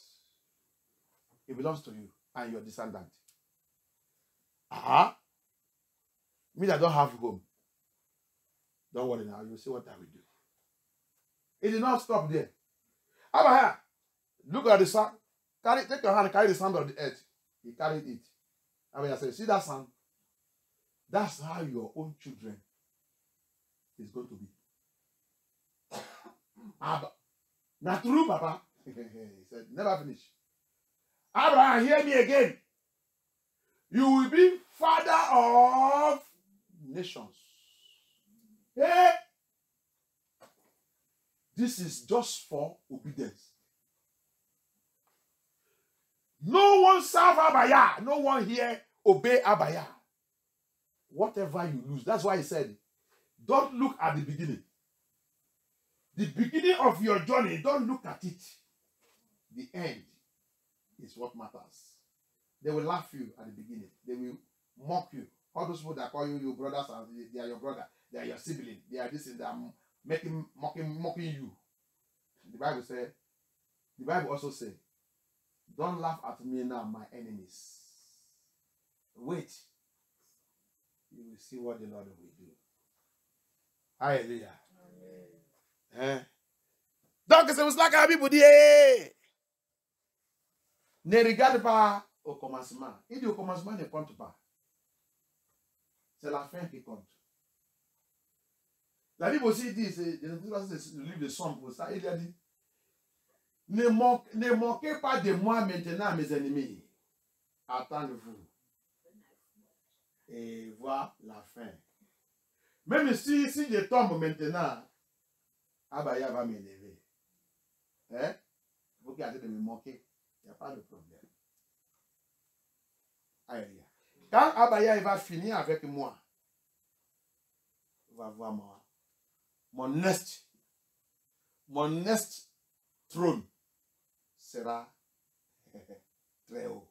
It belongs to you and your descendant. Me that don't have home. Don't worry now. You'll see what I will do. It did not stop there. Abraham, look at the sun. Take your hand and carry the sand of the earth. He carried it. Abraham said, see that sand? That's how your own children is going to be. Not true, Papa. He said, never finish. Abraham, hear me again. You will be father of nations. Hey! This is just for obedience. No one serve Abaya. No one here obey Abaya. Whatever you lose. That's why he said, don't look at the beginning. The beginning of your journey, don't look at it. The end is what matters. They will laugh you at the beginning. They will mock you. All those people that call you your brothers, they are your brother. They are your sibling. They are this and they are mocking you. The Bible also says, don't laugh at me now, my enemies. Wait. You will see what the Lord will do. Hallelujah. Donc, c'est pour cela que la Bible dit, ne regarde pas au commencement. Il dit au commencement, ne compte pas. C'est la fin qui compte. La Bible aussi dit, c'est le livre de Somme pour ça, il a dit, ne moquez pas de moi maintenant, mes ennemis. Attendez-vous. Et voir la fin. Même si je tombe maintenant, Abaya va m'élever. Hein? Vous qui arrêtez de me moquer, il n'y a pas de problème. Alléluia. Quand Abaya va finir avec moi, on va voir mon next trône sera très haut.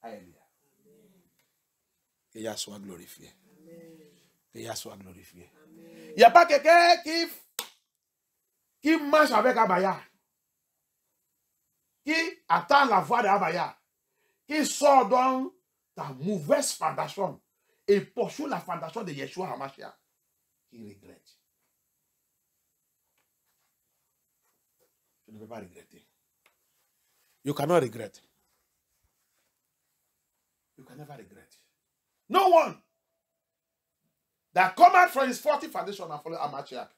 Alléluia. Que Yah soit glorifié. Que Yah soit glorifié. Il n'y a pas quelqu'un qui marche avec Abaya, qui attend la voix d'Abaya, qui sort dans ta mauvaise fondation et poursuit la fondation de Yeshua HaMashiach, qui regrette. Tu ne peux pas regretter. You cannot regret. You can never regret. No one that come out from his faulty foundation and follow HaMashiach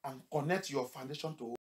and connect your foundation to